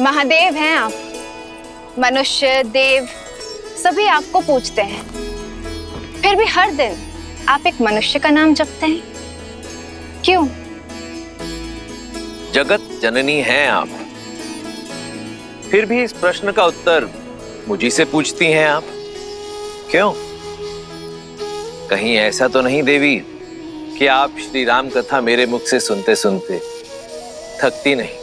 महादेव हैं आप। मनुष्य देव सभी आपको पूजते हैं, फिर भी हर दिन आप एक मनुष्य का नाम जपते हैं, क्यों? जगत जननी हैं आप, फिर भी इस प्रश्न का उत्तर मुझी से पूछती हैं आप, क्यों? कहीं ऐसा तो नहीं देवी कि आप श्री राम कथा मेरे मुख से सुनते सुनते थकती नहीं?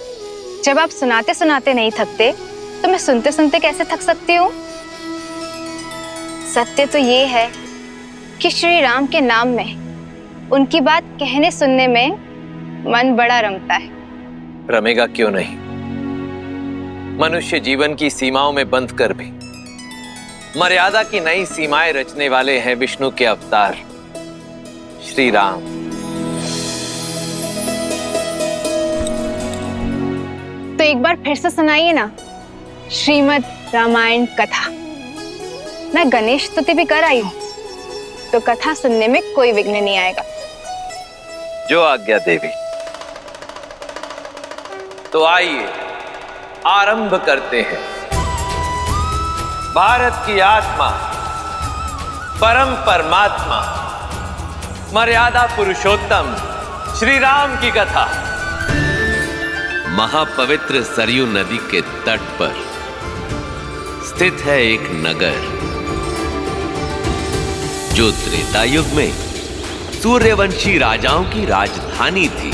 जब आप सुनाते सुनाते नहीं थकते तो मैं सुनते सुनते कैसे थक सकती हूँ? सत्य तो ये है कि श्री राम के नाम में उनकी बात कहने सुनने में मन बड़ा रमता है। रमेगा क्यों नहीं? मनुष्य जीवन की सीमाओं में बंध कर भी मर्यादा की नई सीमाएं रचने वाले हैं विष्णु के अवतार श्री राम। तो एक बार फिर से सुनाइए ना श्रीमद् रामायण कथा। मैं गणेश स्तुति भी कर आई हूं, तो कथा सुनने में कोई विघ्न नहीं आएगा। जो आज्ञा देवी। तो आइए आरंभ करते हैं भारत की आत्मा, परम परमात्मा, मर्यादा पुरुषोत्तम श्री राम की कथा। महापवित्र सरयू नदी के तट पर स्थित है एक नगर जो त्रेता युग में सूर्यवंशी राजाओं की राजधानी थी।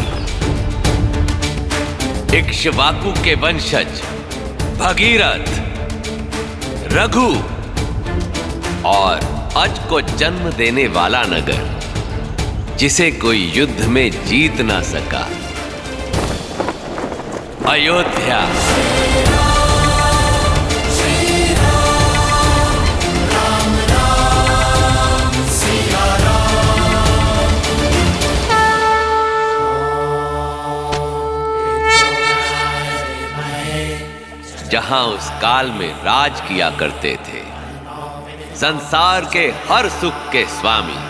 इक्ष्वाकु के वंशज भगीरथ, रघु और अज को जन्म देने वाला नगर, जिसे कोई युद्ध में जीत ना सका, अयोध्या। जहां उस काल में राज किया करते थे संसार के हर सुख के स्वामी,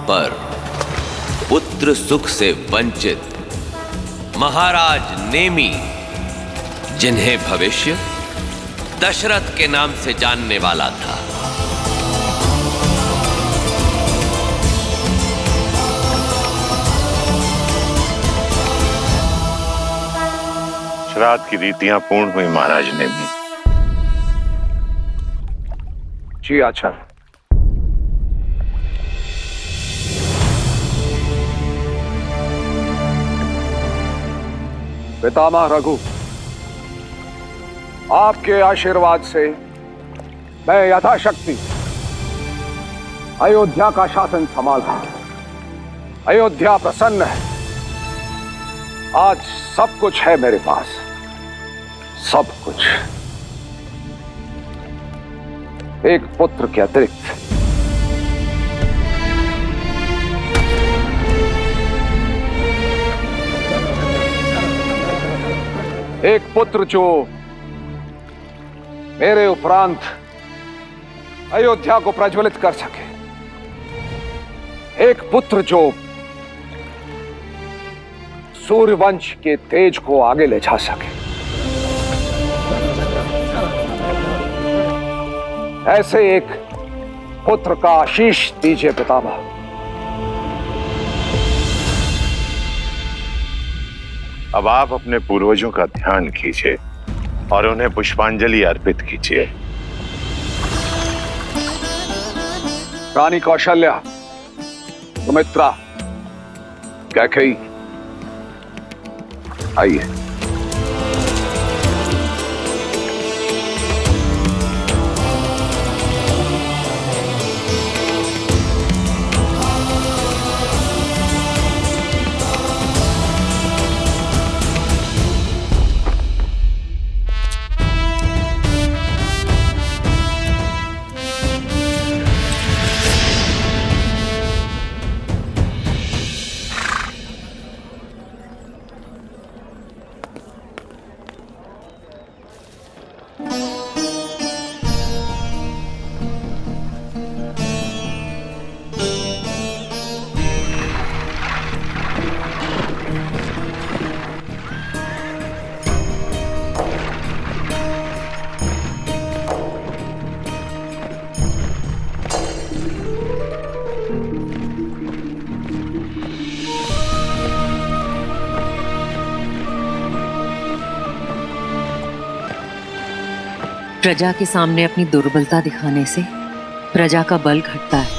पर पुत्र सुख से वंचित महाराज नेमी, जिन्हें भविष्य दशरथ के नाम से जानने वाला था। श्राद्ध की रीतियां पूर्ण हुई महाराज नेमी। जी आचार्य। पितामह रघु, आपके आशीर्वाद से मैं यथाशक्ति अयोध्या का शासन संभाला। अयोध्या प्रसन्न है। आज सब कुछ है मेरे पास, सब कुछ। एक पुत्र के अतिरिक्त। एक पुत्र जो मेरे उपरांत अयोध्या को प्रज्वलित कर सके। एक पुत्र जो सूर्यवंश के तेज को आगे ले जा सके। ऐसे एक पुत्र का आशीष दीजिए पितामह। अब आप अपने पूर्वजों का ध्यान कीजिए और उन्हें पुष्पांजलि अर्पित कीजिए। रानी कौशल्या, सुमित्रा, कैकेयी, आइए। प्रजा के सामने अपनी दुर्बलता दिखाने से प्रजा का बल घटता है।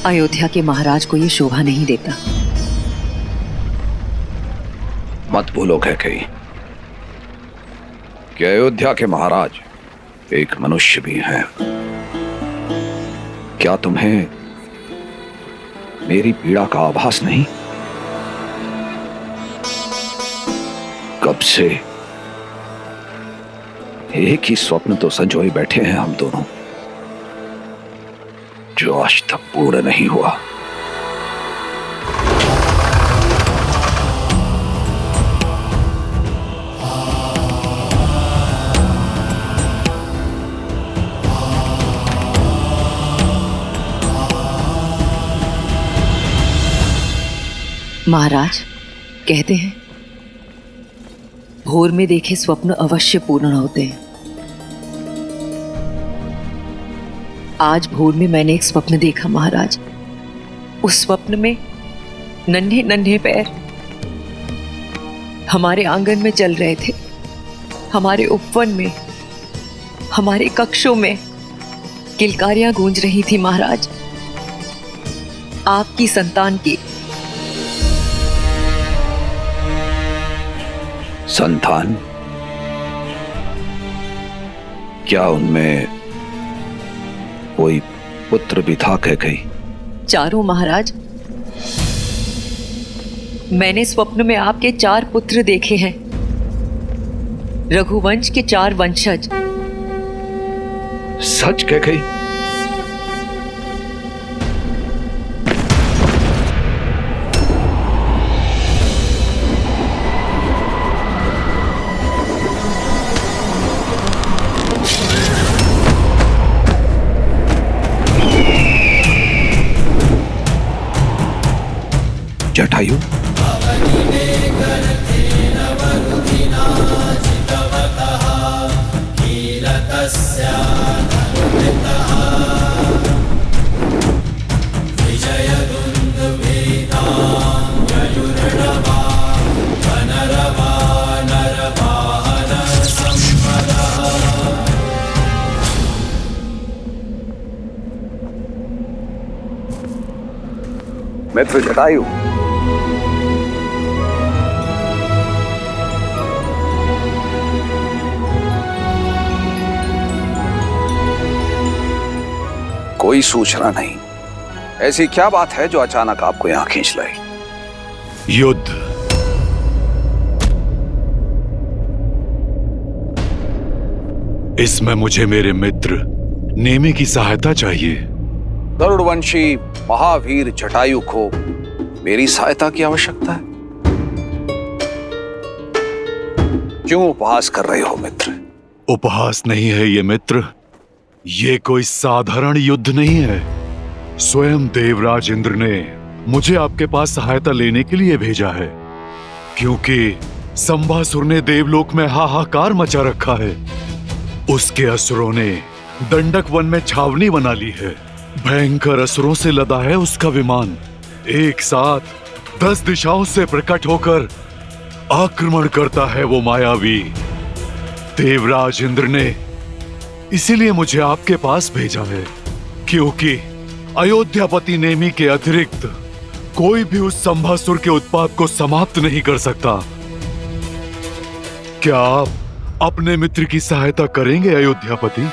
अयोध्या के महाराज को ये शोभा नहीं देता। मत भूलो कैकेयी कि अयोध्या के महाराज एक मनुष्य भी हैं। क्या तुम्हें मेरी पीड़ा का आभास नहीं? कब से एक ही स्वप्न तो संजोए बैठे हैं हम दोनों, जो आज तक पूर्ण नहीं हुआ। महाराज कहते हैं भोर में देखे स्वप्न अवश्य पूर्ण होते हैं। आज भोर में मैंने एक स्वप्न देखा महाराज। उस स्वप्न में नन्हे नन्हे पैर हमारे आंगन में चल रहे थे। हमारे उपवन में, हमारे कक्षों में किलकारियां गूंज रही थी महाराज, आपकी संतान की। संतान? क्या उनमें कोई पुत्र भी था कैकेयी? चारों महाराज। मैंने स्वप्न में आपके 4 पुत्र देखे हैं, रघुवंश के 4 वंशज। सच कैकेयी? जटायु, मित्र जटायु, कोई सूचना नहीं। ऐसी क्या बात है जो अचानक आपको यहां खींच लाई? युद्ध। इसमें मुझे मेरे मित्र नेमी की सहायता चाहिए। गरुड़वंशी महावीर जटायु को मेरी सहायता की आवश्यकता है। क्यों उपहास कर रहे हो मित्र? उपहास नहीं है ये मित्र, ये कोई साधारण युद्ध नहीं है। स्वयं देवराज इंद्र ने मुझे आपके पास सहायता लेने के लिए भेजा है, क्योंकि संभासुर ने देवलोक में हाहाकार मचा रखा है। उसके असुरों ने दंडक वन में छावनी बना ली है। भयंकर असुरों से लदा है उसका विमान। एक साथ 10 दिशाओं से प्रकट होकर आक्रमण करता है वो मायावी। देवराज इंद्र ने इसीलिए मुझे आपके पास भेजा है, क्योंकि अयोध्यापति नेमी के अतिरिक्त कोई भी उस संभासुर के उत्पात को समाप्त नहीं कर सकता। क्या आप अपने मित्र की सहायता करेंगे अयोध्यापति?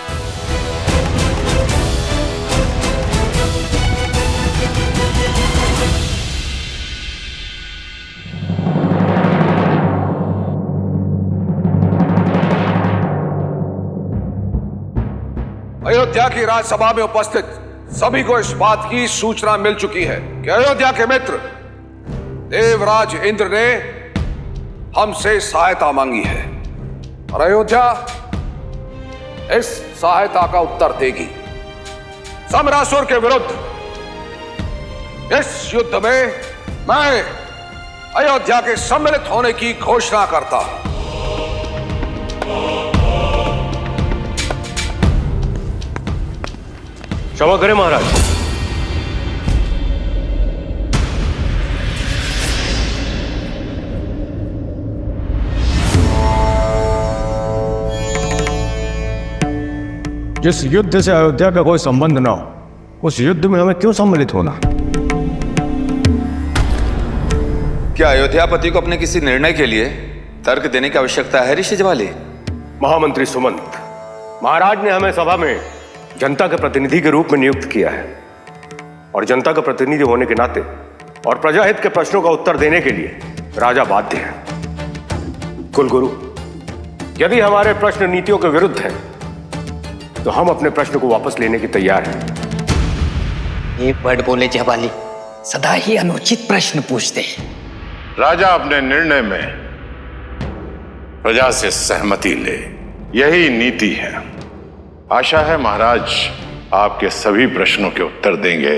अयोध्या की राजसभा में उपस्थित सभी को इस बात की सूचना मिल चुकी है कि अयोध्या के मित्र देवराज इंद्र ने हमसे सहायता मांगी है, और अयोध्या इस सहायता का उत्तर देगी। सम्रासुर के विरुद्ध इस युद्ध में मैं अयोध्या के सम्मिलित होने की घोषणा करता हूं। क्षमा करें महाराज। जिस युद्ध से अयोध्या का कोई संबंध ना हो, उस युद्ध में हमें क्यों सम्मिलित होना? क्या अयोध्यापति को अपने किसी निर्णय के लिए तर्क देने की आवश्यकता है ऋषि जवाली? महामंत्री सुमंत, महाराज ने हमें सभा में जनता के प्रतिनिधि के रूप में नियुक्त किया है और जनता का प्रतिनिधि होने के नाते और प्रजाहित के प्रश्नों का उत्तर देने के लिए राजा बाध्य है। कुलगुरु, यदि हमारे प्रश्न नीतियों के विरुद्ध हैं, तो हम अपने प्रश्न को वापस लेने की तैयार हैं। एक वर्ड बोले जवाली, सदा ही अनुचित प्रश्न पूछते हैं। राजा अपने निर्णय में प्रजा से सहमति ले, यही नीति है। आशा है महाराज आपके सभी प्रश्नों के उत्तर देंगे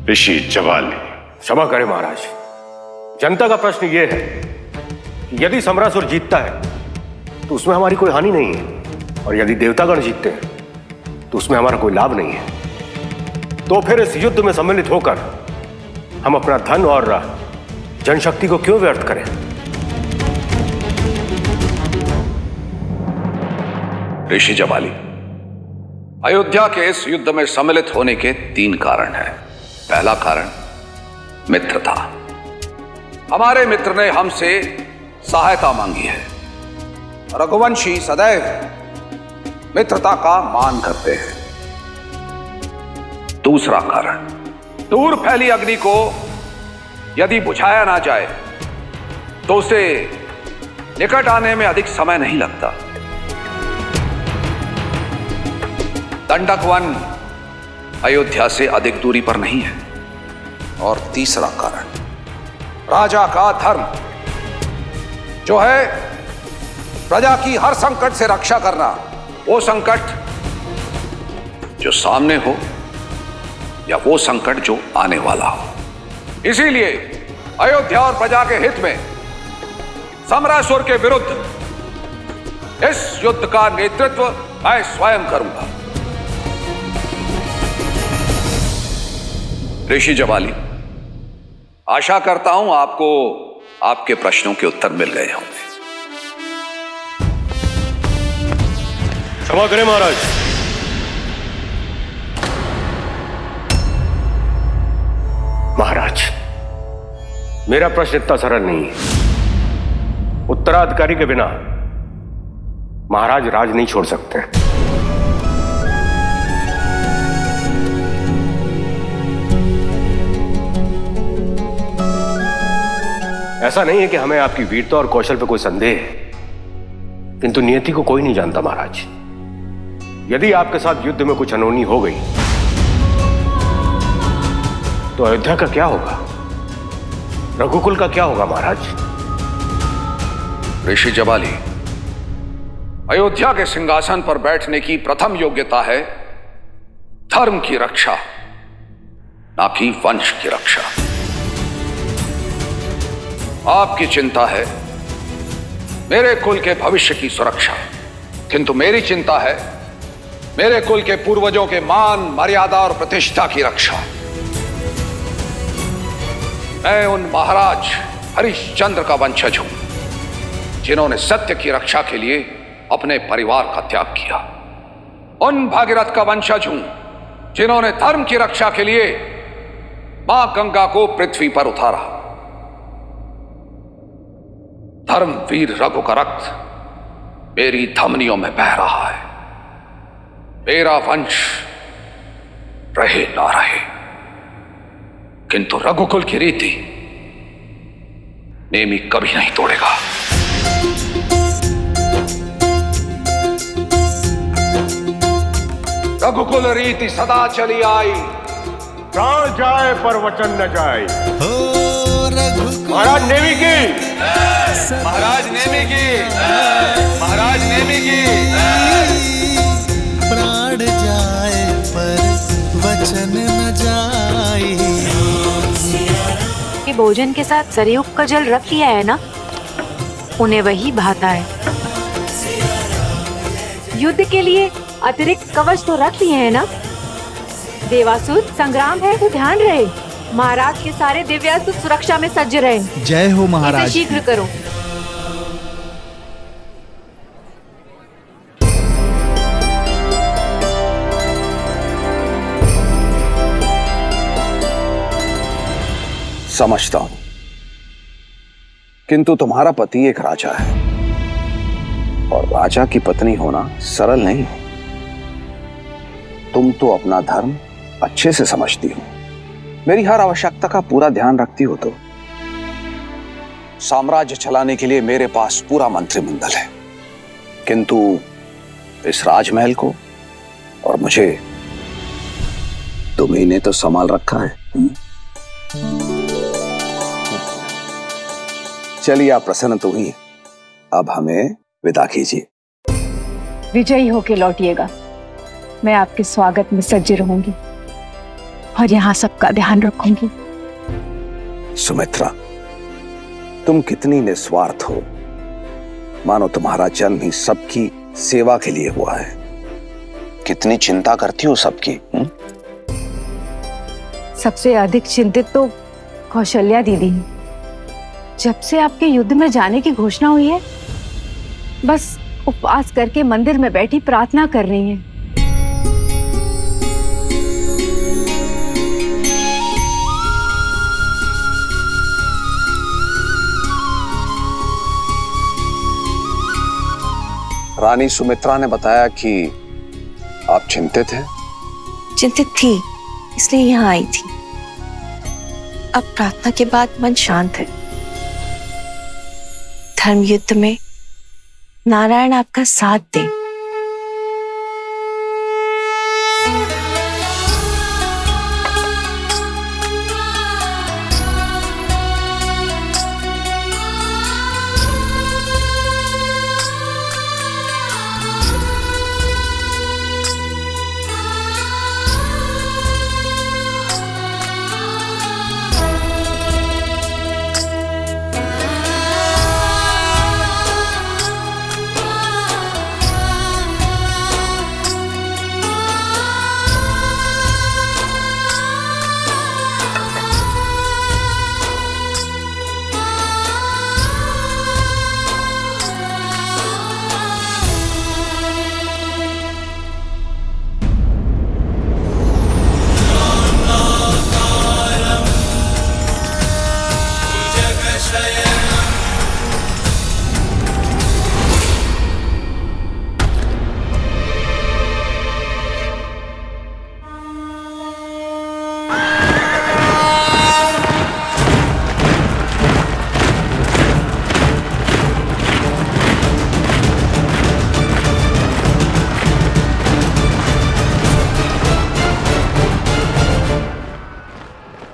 ऋषि जवाली। क्षमा करें महाराज, जनता का प्रश्न यह है कि यदि समरासुर जीतता है तो उसमें हमारी कोई हानि नहीं है, और यदि देवतागण जीतते हैं तो उसमें हमारा कोई लाभ नहीं है। तो फिर इस युद्ध में सम्मिलित होकर हम अपना धन और जनशक्ति को क्यों व्यर्थ करें? ऋषि जवाली, अयोध्या के इस युद्ध में सम्मिलित होने के 3 कारण हैं। पहला कारण मित्रता। हमारे मित्र ने हमसे सहायता मांगी है। रघुवंशी सदैव मित्रता का मान करते हैं। दूसरा कारण, दूर फैली अग्नि को यदि बुझाया ना जाए तो उसे निकट आने में अधिक समय नहीं लगता। दंडक वन अयोध्या से अधिक दूरी पर नहीं है। और तीसरा कारण, राजा का धर्म, जो है प्रजा की हर संकट से रक्षा करना, वो संकट जो सामने हो या वो संकट जो आने वाला हो। इसीलिए अयोध्या और प्रजा के हित में समरासुर के विरुद्ध इस युद्ध का नेतृत्व मैं स्वयं करूंगा। ऋषि जवाली, आशा करता हूं आपको आपके प्रश्नों के उत्तर मिल गए होंगे। क्षमा करें महाराज। महाराज, मेरा प्रश्न इतना सरल नहीं है। उत्तराधिकारी के बिना महाराज राज नहीं छोड़ सकते। ऐसा नहीं है कि हमें आपकी वीरता और कौशल पर कोई संदेह है, किंतु नियति को कोई नहीं जानता महाराज। यदि आपके साथ युद्ध में कुछ अनहोनी हो गई तो अयोध्या का क्या होगा? रघुकुल का क्या होगा महाराज? ऋषि जवाली, अयोध्या के सिंहासन पर बैठने की प्रथम योग्यता है धर्म की रक्षा, ना कि वंश की रक्षा। आपकी चिंता है मेरे कुल के भविष्य की सुरक्षा, किंतु मेरी चिंता है मेरे कुल के पूर्वजों के मान, मर्यादा और प्रतिष्ठा की रक्षा। मैं उन महाराज हरिश्चंद्र का वंशज हूं जिन्होंने सत्य की रक्षा के लिए अपने परिवार का त्याग किया। उन भागीरथ का वंशज हूं जिन्होंने धर्म की रक्षा के लिए मां गंगा को पृथ्वी पर उतारा। धर्मवीर रघु का रक्त मेरी धमनियों में बह रहा है। मेरा वंश रहे ना रहे, किंतु रघुकुल की रीति नेमी कभी नहीं तोड़ेगा। रघुकुल रीति सदा चली आई, प्राण जाए पर वचन न जाए। महाराज नेमी की, महाराज नेमी की, महाराज नेमी की। प्राण जाए पर वचन न जाए। कि भोजन के साथ सरयुग का जल रख लिया है ना, उन्हें वही भाता है। युद्ध के लिए अतिरिक्त कवच तो रख लिए हैं ना। देवासुर, संग्राम है तो ध्यान रहे, महाराज के सारे दिव्यास्त्र सुरक्षा में सज्ज रहे। जय हो महाराज। इसे शीघ्र करो। समझता हूं, किंतु तुम्हारा पति एक राजा है और राजा की पत्नी होना सरल नहीं है। तुम तो अपना धर्म अच्छे से समझती हो, मेरी हर आवश्यकता का पूरा ध्यान रखती हो। तो साम्राज्य चलाने के लिए मेरे पास पूरा मंत्रिमंडल है, किंतु इस राजमहल को और मुझे तुम्ही ने तो संभाल रखा है। चलिए, आप प्रसन्न तो हुई, अब हमें विदा कीजिए। विजयी होके लौटिएगा। मैं आपके स्वागत में सज्ज रहूंगी और यहाँ सबका ध्यान रखूंगी। सुमित्रा, तुम कितनी निस्वार्थ हो, मानो तुम्हारा जन्म ही सबकी सेवा के लिए हुआ है। कितनी चिंता करती हो सबकी। सबसे अधिक चिंतित तो कौशल्या दीदी हैं। जब से आपके युद्ध में जाने की घोषणा हुई है, बस उपवास करके मंदिर में बैठी प्रार्थना कर रही हैं। रानी सुमित्रा ने बताया कि आप चिंतित हैं। चिंतित थी, इसलिए यहाँ आई थी। अब प्रार्थना के बाद मन शांत है। धर्म युद्ध में नारायण आपका साथ दे।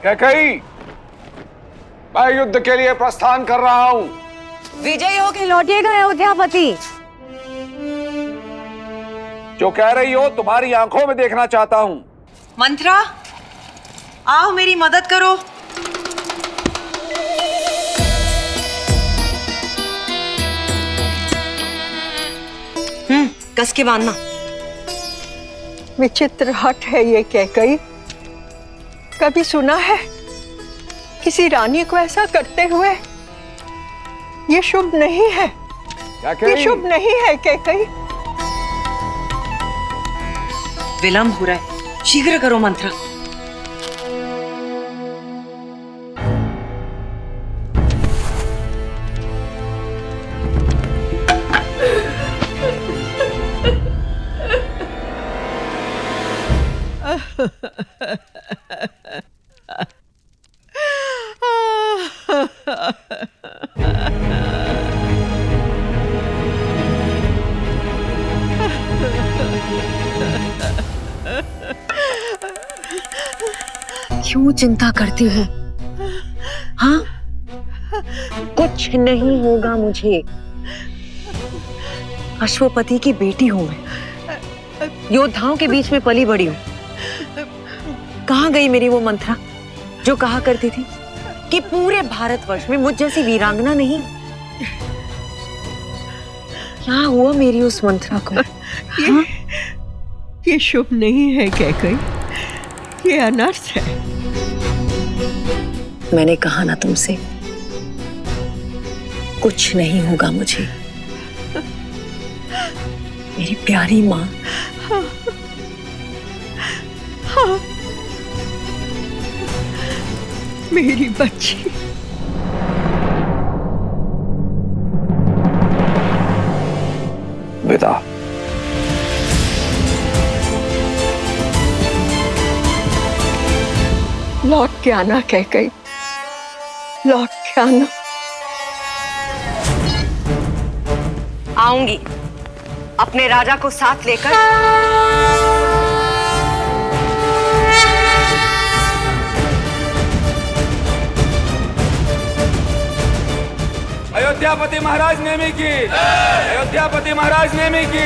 कैकेयी, मैं युद्ध के लिए प्रस्थान कर रहा हूं। विजयी होके लौटिएगा अयोध्यापति। जो कह रही हो तुम्हारी आंखों में देखना चाहता हूं। मंत्रा, आओ मेरी मदद करो। कस के बांधना। विचित्र हट है ये कैकेयी। कभी सुना है किसी रानी को ऐसा करते हुए? ये शुभ नहीं है, ये शुभ नहीं है कैकेयी। विलंब हो रहा है, शीघ्र करो मंत्रा। क्यों चिंता करती हो? हाँ, कुछ नहीं होगा मुझे। अश्वपति की बेटी हूं मैं, योद्धाओं के बीच में पली बड़ी हूं। कहाँ गई मेरी वो मंत्रा जो कहा करती थी कि पूरे भारतवर्ष में मुझ जैसी वीरांगना नहीं? क्या हुआ मेरी उस मंत्रा को? ये शुभ नहीं है कैकेयी, ये अनर्थ है। मैंने कहा ना तुमसे, कुछ नहीं होगा मुझे। मेरी प्यारी माँ। मेरी बच्ची। विदा। लौट के आना कैकई, लौट के आना। आऊंगी अपने राजा को साथ लेकर। अयोध्यापति महाराज नेमी की, अयोध्यापति महाराज नेमी की,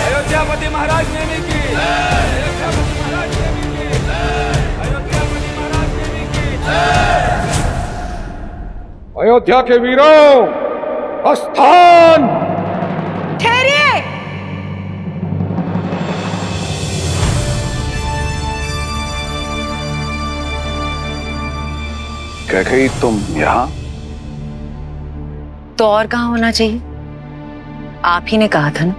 अयोध्यापति महाराज नेमी की, अयोध्यापति महाराज नेमी की, अयोध्यापति महाराज नेमी की। अयोध्या के वीरों, प्रस्थान। ठहरिए। कैकेयी, तुम यहाँ? तो और कहाँ होना चाहिए? आप ही ने कहा था ना,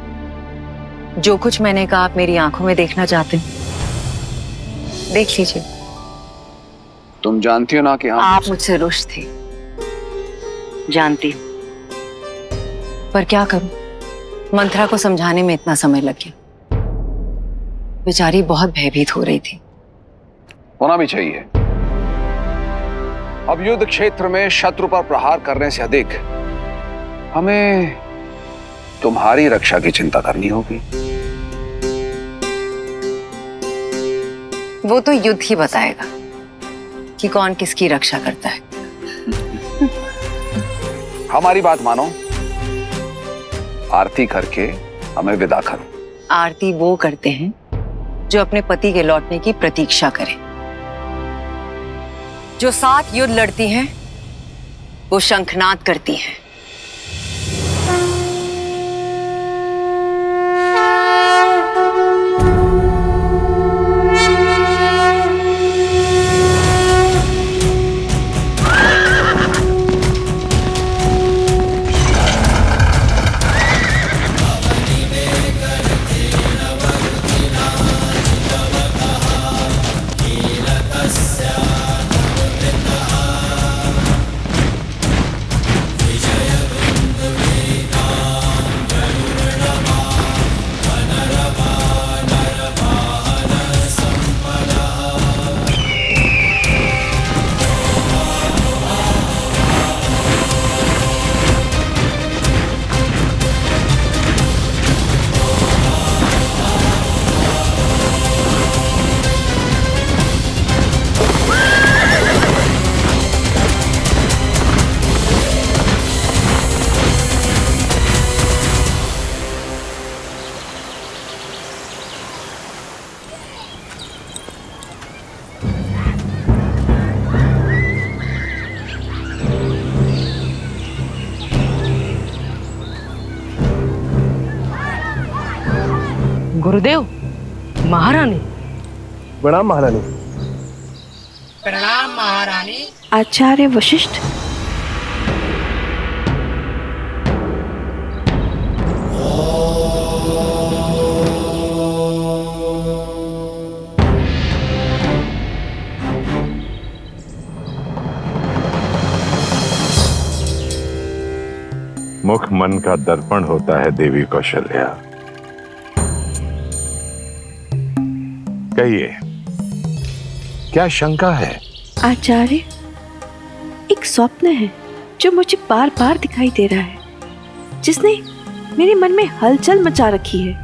जो कुछ मैंने कहा आप मेरी आंखों में देखना चाहते हैं, देख लीजिए। तुम जानती हो ना कि आप मुझसे रुष्ट थे, जानती हूँ, पर क्या करूं, मंत्रा को समझाने में इतना समय लग गया। बेचारी बहुत भयभीत हो रही थी। होना भी चाहिए। अब युद्ध क्षेत्र में शत्रु पर प्रहार करने से अधिक हमें तुम्हारी रक्षा की चिंता करनी होगी। वो तो युद्ध ही बताएगा कि कौन किसकी रक्षा करता है। हमारी बात मानो, आरती करके हमें विदा करो। आरती वो करते हैं जो अपने पति के लौटने की प्रतीक्षा करें। जो साथ युद्ध लड़ती हैं वो शंखनाद करती हैं। गुरुदेव, महारानी। प्रणाम महारानी। प्रणाम महारानी। आचार्य वशिष्ठ। मुख मन का दर्पण होता है देवी कौशल्या। कहिए, क्या शंका है? आचार्य, एक स्वप्न है जो मुझे बार बार दिखाई दे रहा है, जिसने मेरे मन में हलचल मचा रखी है।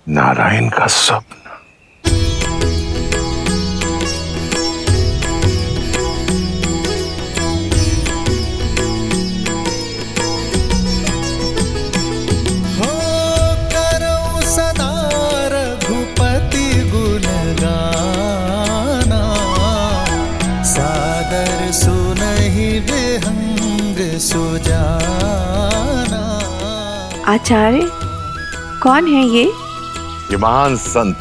नारायण का स्वप्न। आचार्य, कौन है ये? ये महान संत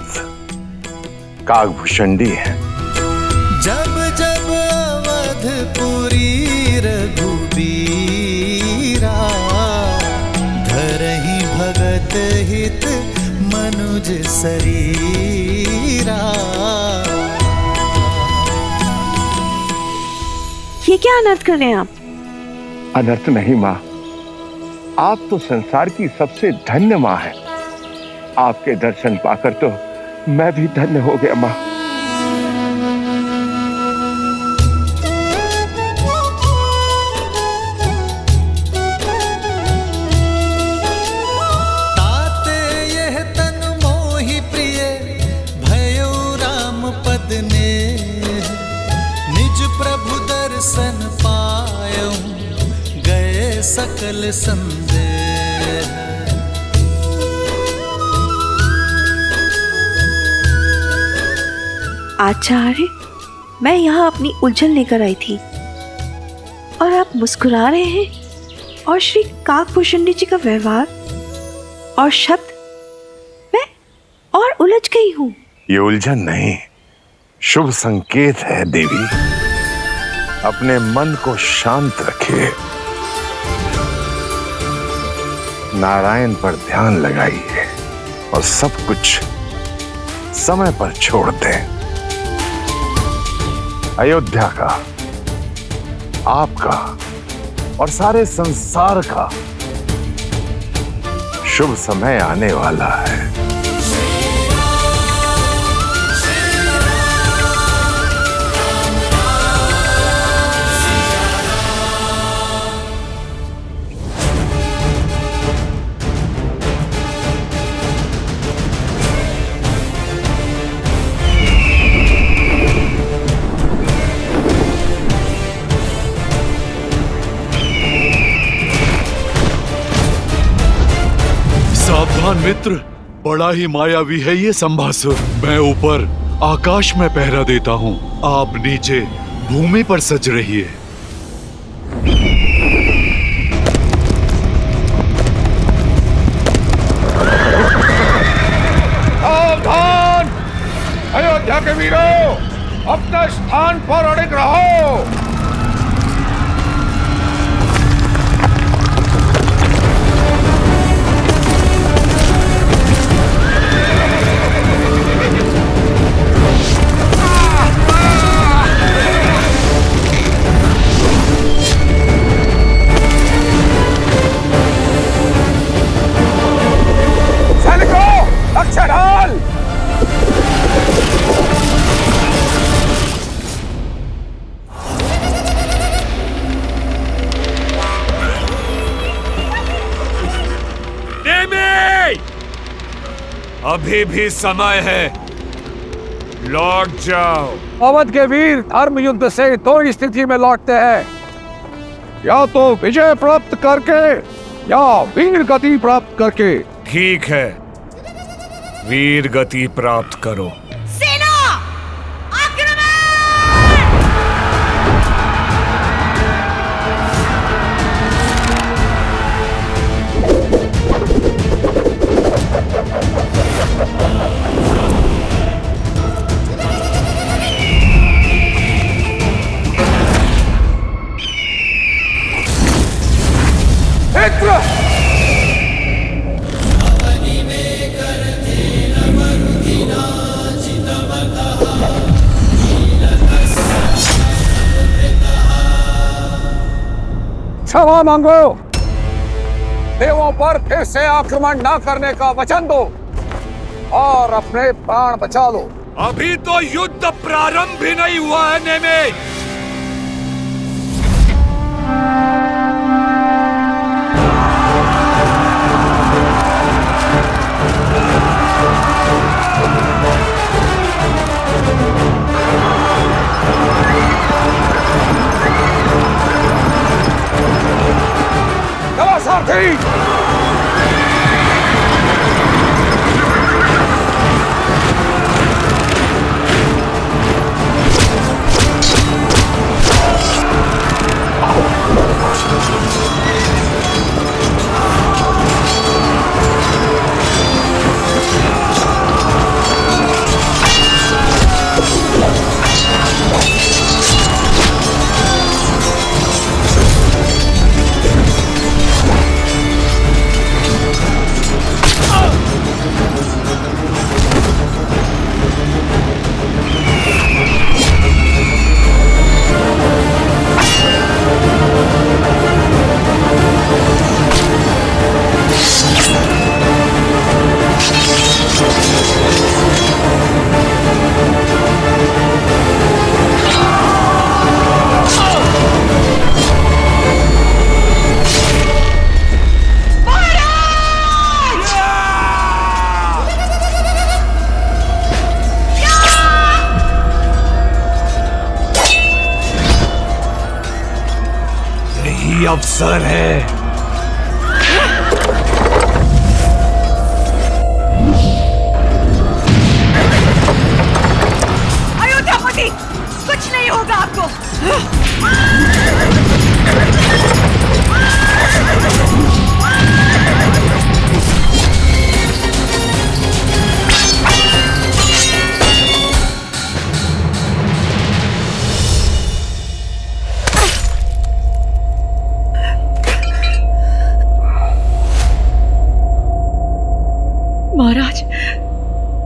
काकभूषणी है। जब जब पुरी रघुबीरा, धरहि भगत हित मनुज शरीरा। ये क्या अनर्थ कर रहे हैं आप? अनर्थ नहीं माँ, आप तो संसार की सबसे धन्य माँ है। आपके दर्शन पाकर तो मैं भी धन्य हो गया माँ। ताते यह तन मोहि प्रिय, भयो राम पद ने, निज प्रभु दर्शन पायो, गए सकल संदेह। आचार्य, मैं यहाँ अपनी उलझन लेकर आई थी और आप मुस्कुरा रहे हैं, और श्री काकभूषणी जी का व्यवहार और शब्द, मैं और उलझ गई हूँ। ये उलझन नहीं, शुभ संकेत है देवी। अपने मन को शांत रखिए, नारायण पर ध्यान लगाइए और सब कुछ समय पर छोड़ दें। अयोध्या का, आपका और सारे संसार का शुभ समय आने वाला है। सावधान मित्र, बड़ा ही मायावी है ये संभासुर। मैं ऊपर आकाश में पहरा देता हूँ, आप नीचे भूमि पर सज रहिए। सावधान! अयोध्या के वीरों, अपने स्थान पर अड़िग रहो। अभी भी समय है, लौट जाओ। अवध के वीर धर्म युद्ध से दो स्थिति में लौटते हैं, या तो विजय प्राप्त करके या वीर गति प्राप्त करके। ठीक है, वीर गति प्राप्त करो। क्षमा मांगो, देवों पर फिर से आक्रमण न करने का वचन दो और अपने प्राण बचा लो। अभी तो युद्ध प्रारंभ भी नहीं हुआ है नेमे। सारथी, अवसर है। अयोध्यापति, कुछ नहीं होगा आपको। महाराज,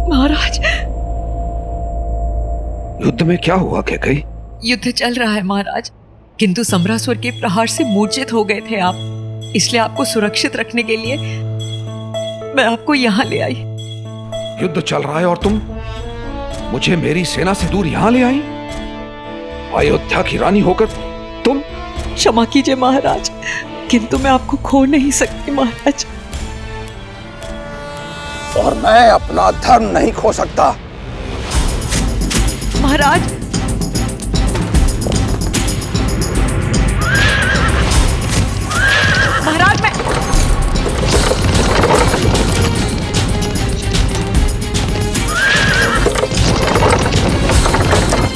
महाराज, युद्ध में क्या हुआ कैकई? युद्ध चल रहा है महाराज, किंतु सम्रासुर के प्रहार से मूर्छित हो गए थे आप, इसलिए आपको सुरक्षित रखने के लिए मैं आपको यहाँ ले आई। युद्ध चल रहा है और तुम मुझे मेरी सेना से दूर यहाँ ले आई? अयोध्या की रानी होकर तुम? क्षमा कीजिए महाराज, किंतु मैं आपको खो नहीं सकती महाराज। और मैं अपना धर्म नहीं खो सकता। महाराज, महाराज मैं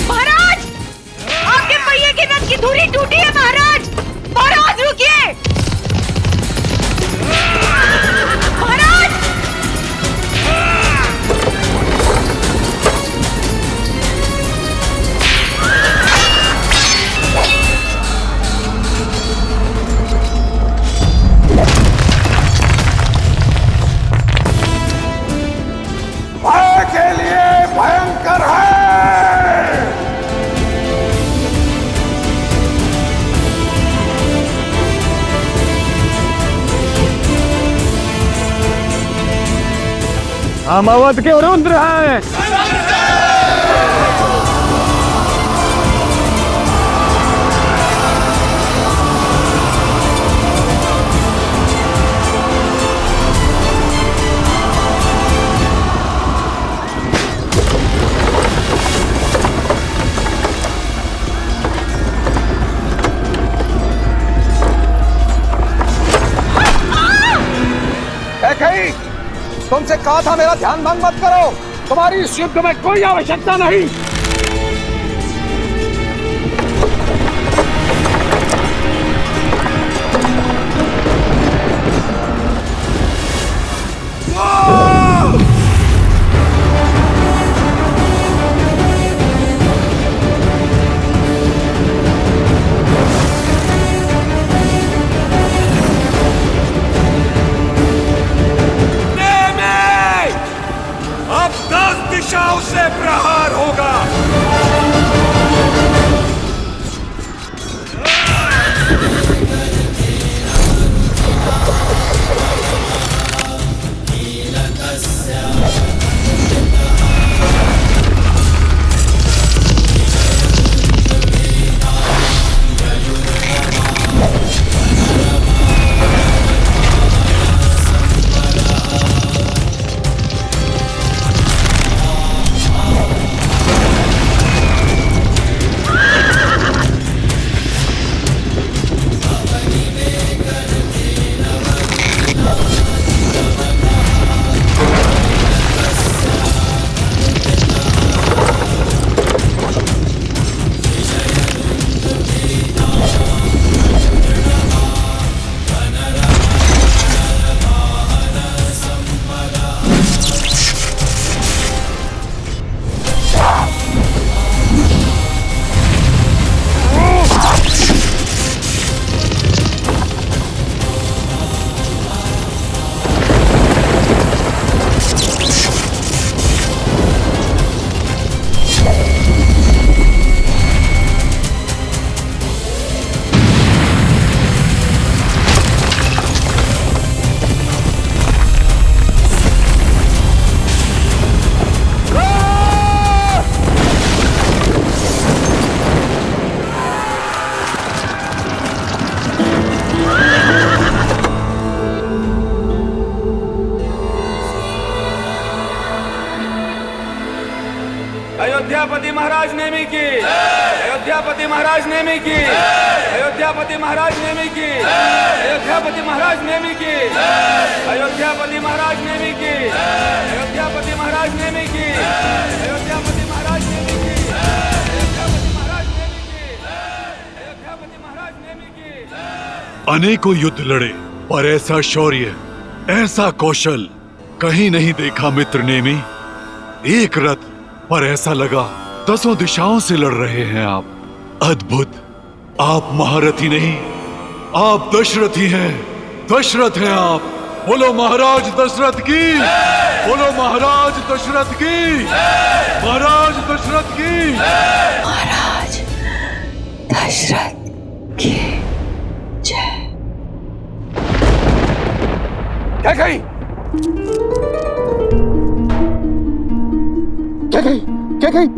महाराज, आपके पहिए के नट की धुरी टूटी है महाराज। महाराज रुकिए। महाराज, भय के लिए भयंकर है। हम अवध के रुद्र हैं। कैकई, तुमसे कहा था मेरा ध्यान भंग मत करो। तुम्हारी इस युद्ध में कोई आवश्यकता नहीं। अब 10 दिशाओं से प्रहार होगा। अयोध्यापति महाराज नेमी की। अयोध्यापति महाराज नेमी की, अयोध्यापति महाराज नेमी की, अयोध्यापति महाराज नेमी की, अयोध्यापति महाराज नेमी की, अयोध्यापति महाराज नेमी की, अयोध्यापति महाराज नेमी की, अयोध्यापति महाराज नेमी की, अयोध्यापति महाराज नेमी की। अनेकों युद्ध लड़े, पर ऐसा शौर्य, ऐसा कौशल कहीं नहीं देखा मित्र नेमी। एक रथ, पर ऐसा लगा 10 दिशाओं से लड़ रहे हैं आप। अद्भुत। आप महारथी नहीं, आप दशरथी हैं। दशरथ हैं आप। बोलो महाराज दशरथ की, बोलो महाराज दशरथ की, महाराज दशरथ की, महाराज दशरथ की जय। क्या कही? क्या कही? क्या कही? क्या कही?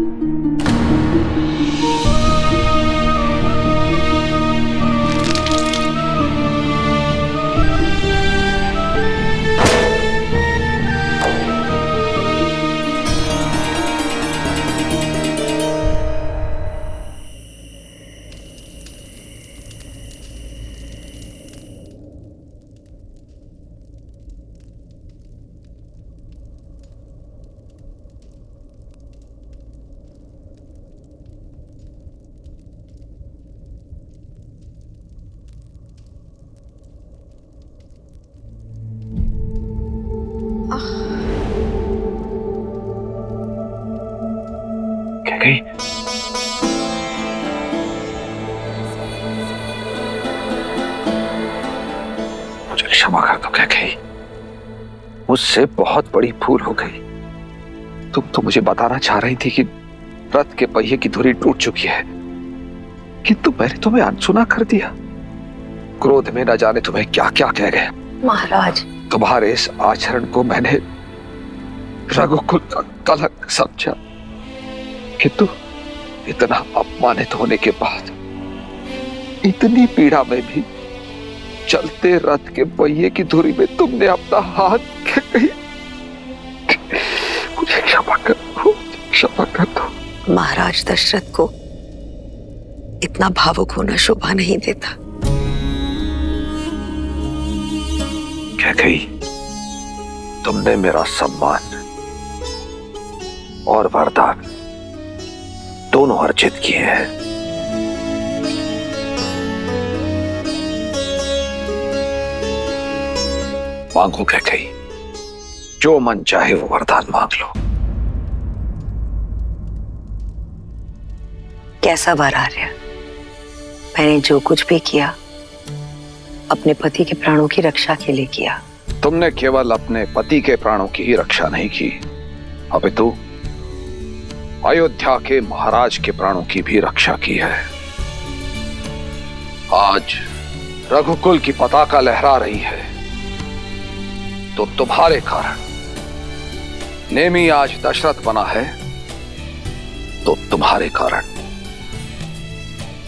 मुझे क्षमा कर दो क्या कही, मुझसे बहुत बड़ी भूल हो गई। तुम तो मुझे बताना चाह रही थी कि रथ के पहिए की धुरी टूट चुकी है, किंतु मैंने तुम्हें अनसुना कर दिया। क्रोध में न जाने तुम्हें क्या क्या कह गया। महाराज, तुम्हारे इस आचरण को मैंने रघुकुल का कलंक समझा, किंतु इतना अपमानित होने के बाद, इतनी पीड़ा में भी चलते रथ के पहिए की धुरी में तुमने अपना हाथ कहीं। मुझे क्षमा कर दो, क्षमा कर दो। महाराज दशरथ को इतना भावुक होना शोभा नहीं देता। क्या कही? तुमने मेरा सम्मान और वरदान दोनों अर्जित किए हैं। मांगो क्या कही, जो मन चाहे वो वरदान मांग लो। कैसा वर आर्य? मैंने जो कुछ भी किया अपने पति के प्राणों की रक्षा के लिए किया। तुमने केवल अपने पति के प्राणों की ही रक्षा नहीं की, अपितु अयोध्या के महाराज के प्राणों की भी रक्षा की है। आज रघुकुल की पताका लहरा रही है तो तुम्हारे कारण। नेमी आज दशरथ बना है तो तुम्हारे कारण।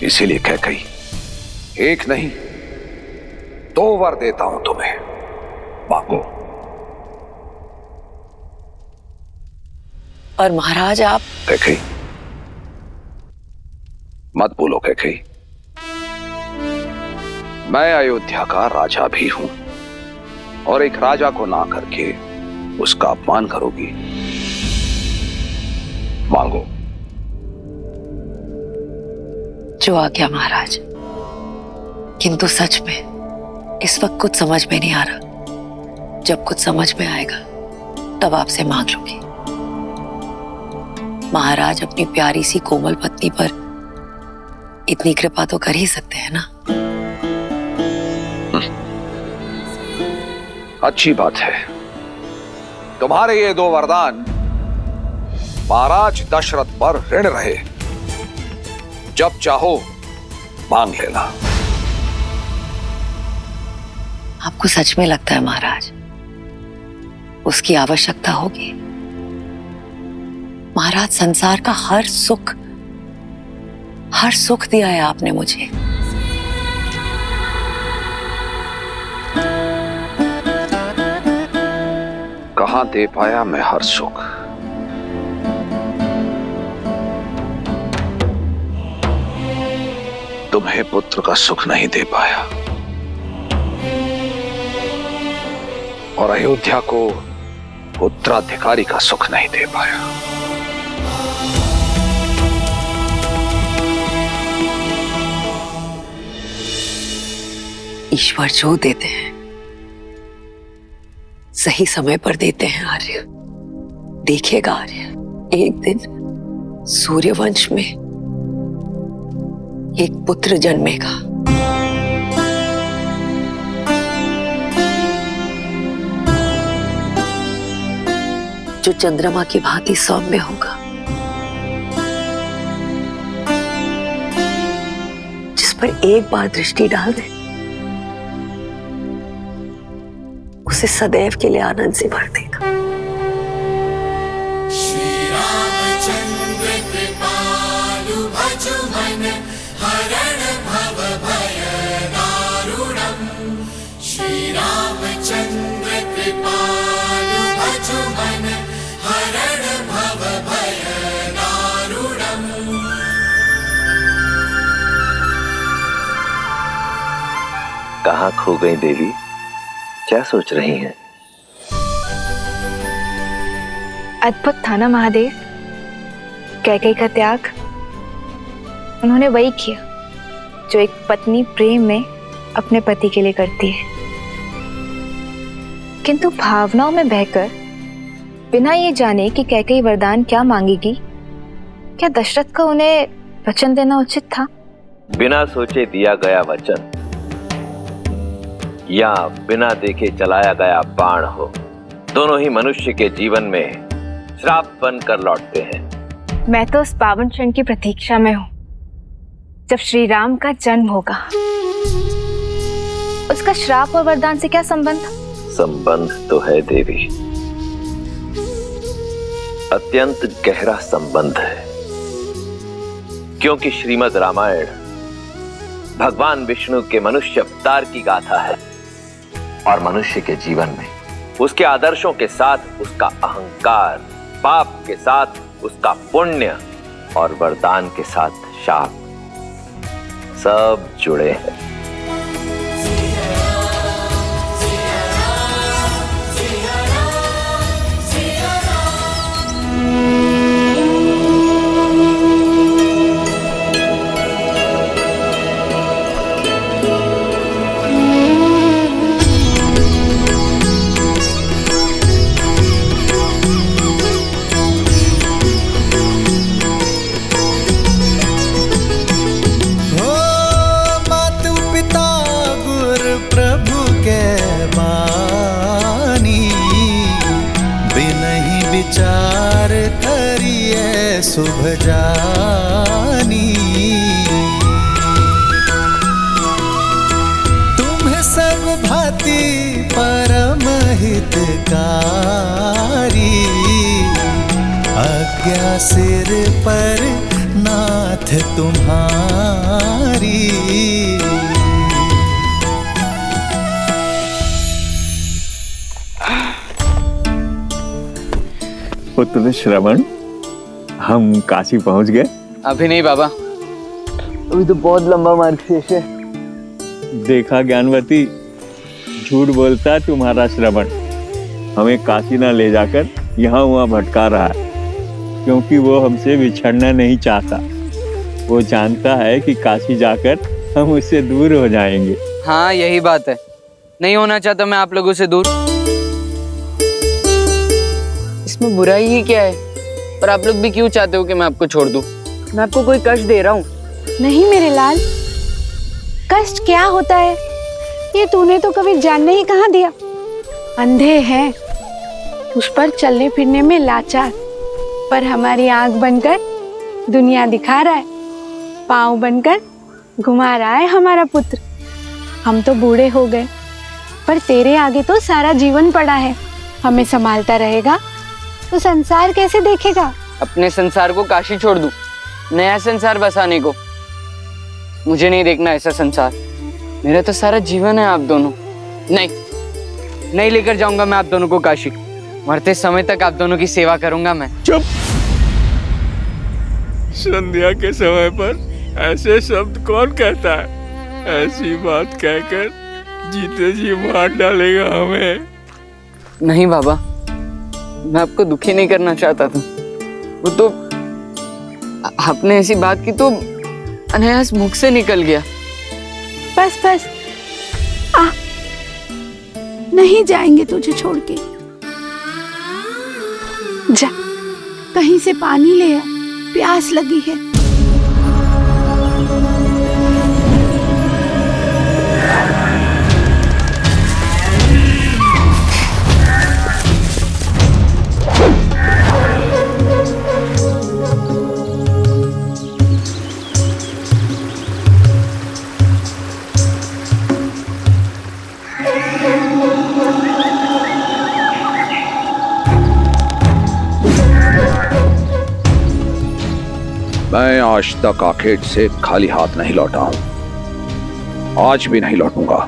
इसीलिए कह गई, एक नहीं 2 वर देता हूं तुम्हें, मांगो। और महाराज आप कैकई, मत बोलो कैकई, मैं अयोध्या का राजा भी हूं और एक राजा को ना करके उसका अपमान करोगी। मांगो। जो आज्ञा महाराज, किंतु सच में इस वक्त कुछ समझ में नहीं आ रहा। जब कुछ समझ में आएगा तब आपसे मांग लूंगी। महाराज अपनी प्यारी सी कोमल पत्नी पर इतनी कृपा तो कर ही सकते हैं ना। अच्छी बात है, तुम्हारे ये 2 वरदान महाराज दशरथ पर ऋण रहे। जब चाहो मांग लेना। आपको सच में लगता है महाराज उसकी आवश्यकता होगी? महाराज, संसार का हर सुख दिया है आपने मुझे। कहां दे पाया मैं हर सुख? तुम्हें पुत्र का सुख नहीं दे पाया और अयोध्या को उत्तराधिकारी का सुख नहीं दे पाया। ईश्वर जो देते हैं सही समय पर देते हैं आर्य। देखिएगा आर्य, एक दिन सूर्यवंश में एक पुत्र जन्मेगा। जो चंद्रमा की भांति सौम्य होगा, जिस पर एक बार दृष्टि डाल दे उसे सदैव के लिए आनंद से भर देगा। श्री रामचंद्र कृपालु भजु मन हरण भव भय दारुणम्। श्री रामचंद्र कृपालु भजु मन हरण भव भय दारुणम्। कहाँ खो गई देवी? क्या सोच रही हैं? अद्भुत था ना महादेव, कैकेयी का त्याग। उन्होंने वही किया जो एक पत्नी प्रेम में अपने पति के लिए करती है, किंतु भावनाओं में बहकर बिना ये जाने कि कैकेयी वरदान क्या मांगेगी, क्या दशरथ को उन्हें वचन देना उचित था? बिना सोचे दिया गया वचन या बिना देखे चलाया गया बाण हो, दोनों ही मनुष्य के जीवन में श्राप बनकर लौटते हैं। मैं तो उस पावन क्षण की प्रतीक्षा में हूं जब श्री राम का जन्म होगा। उसका श्राप और वरदान से क्या संबंध? संबंध तो है देवी, अत्यंत गहरा संबंध है, क्योंकि श्रीमद् रामायण भगवान विष्णु के मनुष्य अवतार की गाथा है और मनुष्य के जीवन में उसके आदर्शों के साथ उसका अहंकार, पाप के साथ उसका पुण्य और वरदान के साथ शाप, सब जुड़े हैं। विचार करिए शुभ जानी। तुम्हें सब भांति परम हितकारी, आज्ञा सिर पर नाथ तुम्हारी। पुत्र श्रवण, हम काशी पहुंच गए? अभी नहीं बाबा, अभी तो बहुत लंबा मार्ग शेष है। देखा ज्ञानवती, झूठ बोलता तुम्हारा श्रवण। हमें काशी ना ले जाकर यहाँ वहाँ भटका रहा है, क्योंकि वो हमसे बिछड़ना नहीं चाहता। वो जानता है कि काशी जाकर हम उससे दूर हो जाएंगे। हाँ यही बात है, नहीं होना चाहता मैं आप लोगों से दूर। इसमें बुराई ही क्या है? और आप लोग भी क्यों चाहते हो कि मैं आपको छोड़ दूं? मैं आपको कोई कष्ट दे रहा हूँ? नहीं मेरे लाल, कष्ट क्या होता है ये तूने तो कभी जानने ही कहाँ दिया। अंधे हैं, उस पर चलने फिरने में लाचार, पर हमारी आंख बनकर दुनिया दिखा रहा है, पाँव बनकर घुमा रहा है हमारा पुत्र। हम तो बूढ़े हो गए, पर तेरे आगे तो सारा जीवन पड़ा है। हमें संभालता रहेगा तो संसार कैसे देखेगा? अपने संसार को काशी छोड़ दूं, नया संसार बसाने को? मुझे नहीं देखना ऐसा संसार, मेरा तो सारा जीवन है आप दोनों। नहीं लेकर जाऊंगा मैं आप दोनों को काशी। मरते समय तक आप दोनों की सेवा करूंगा मैं। चुप! संध्या के समय पर ऐसे शब्द कौन कहता है? ऐसी बात कहकर जीते जी मार डालेगा हमें। नहीं बाबा, मैं आपको दुखी नहीं करना चाहता था। वो तो आपने ऐसी बात की तो अनायास मुख से निकल गया। बस बस, आ, नहीं जाएंगे तुझे छोड़ के। जा, कहीं से पानी ले आ, प्यास लगी है। मैं आज तक आखेट से खाली हाथ नहीं लौटा हूं, आज भी नहीं लौटूंगा।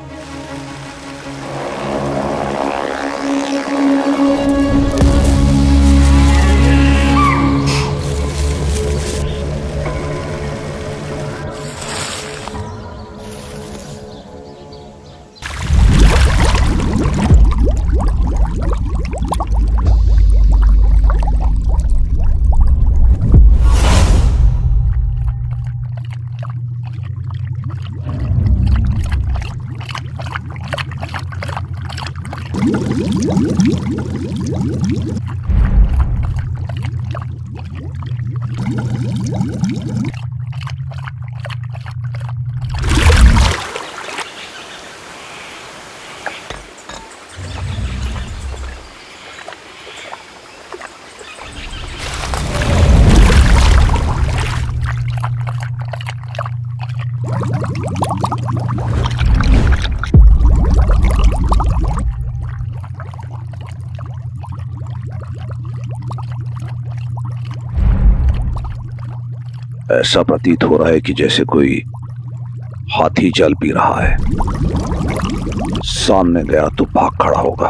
ऐसा प्रतीत हो रहा है कि जैसे कोई हाथी जल पी रहा है। सामने गया तो भाग खड़ा होगा।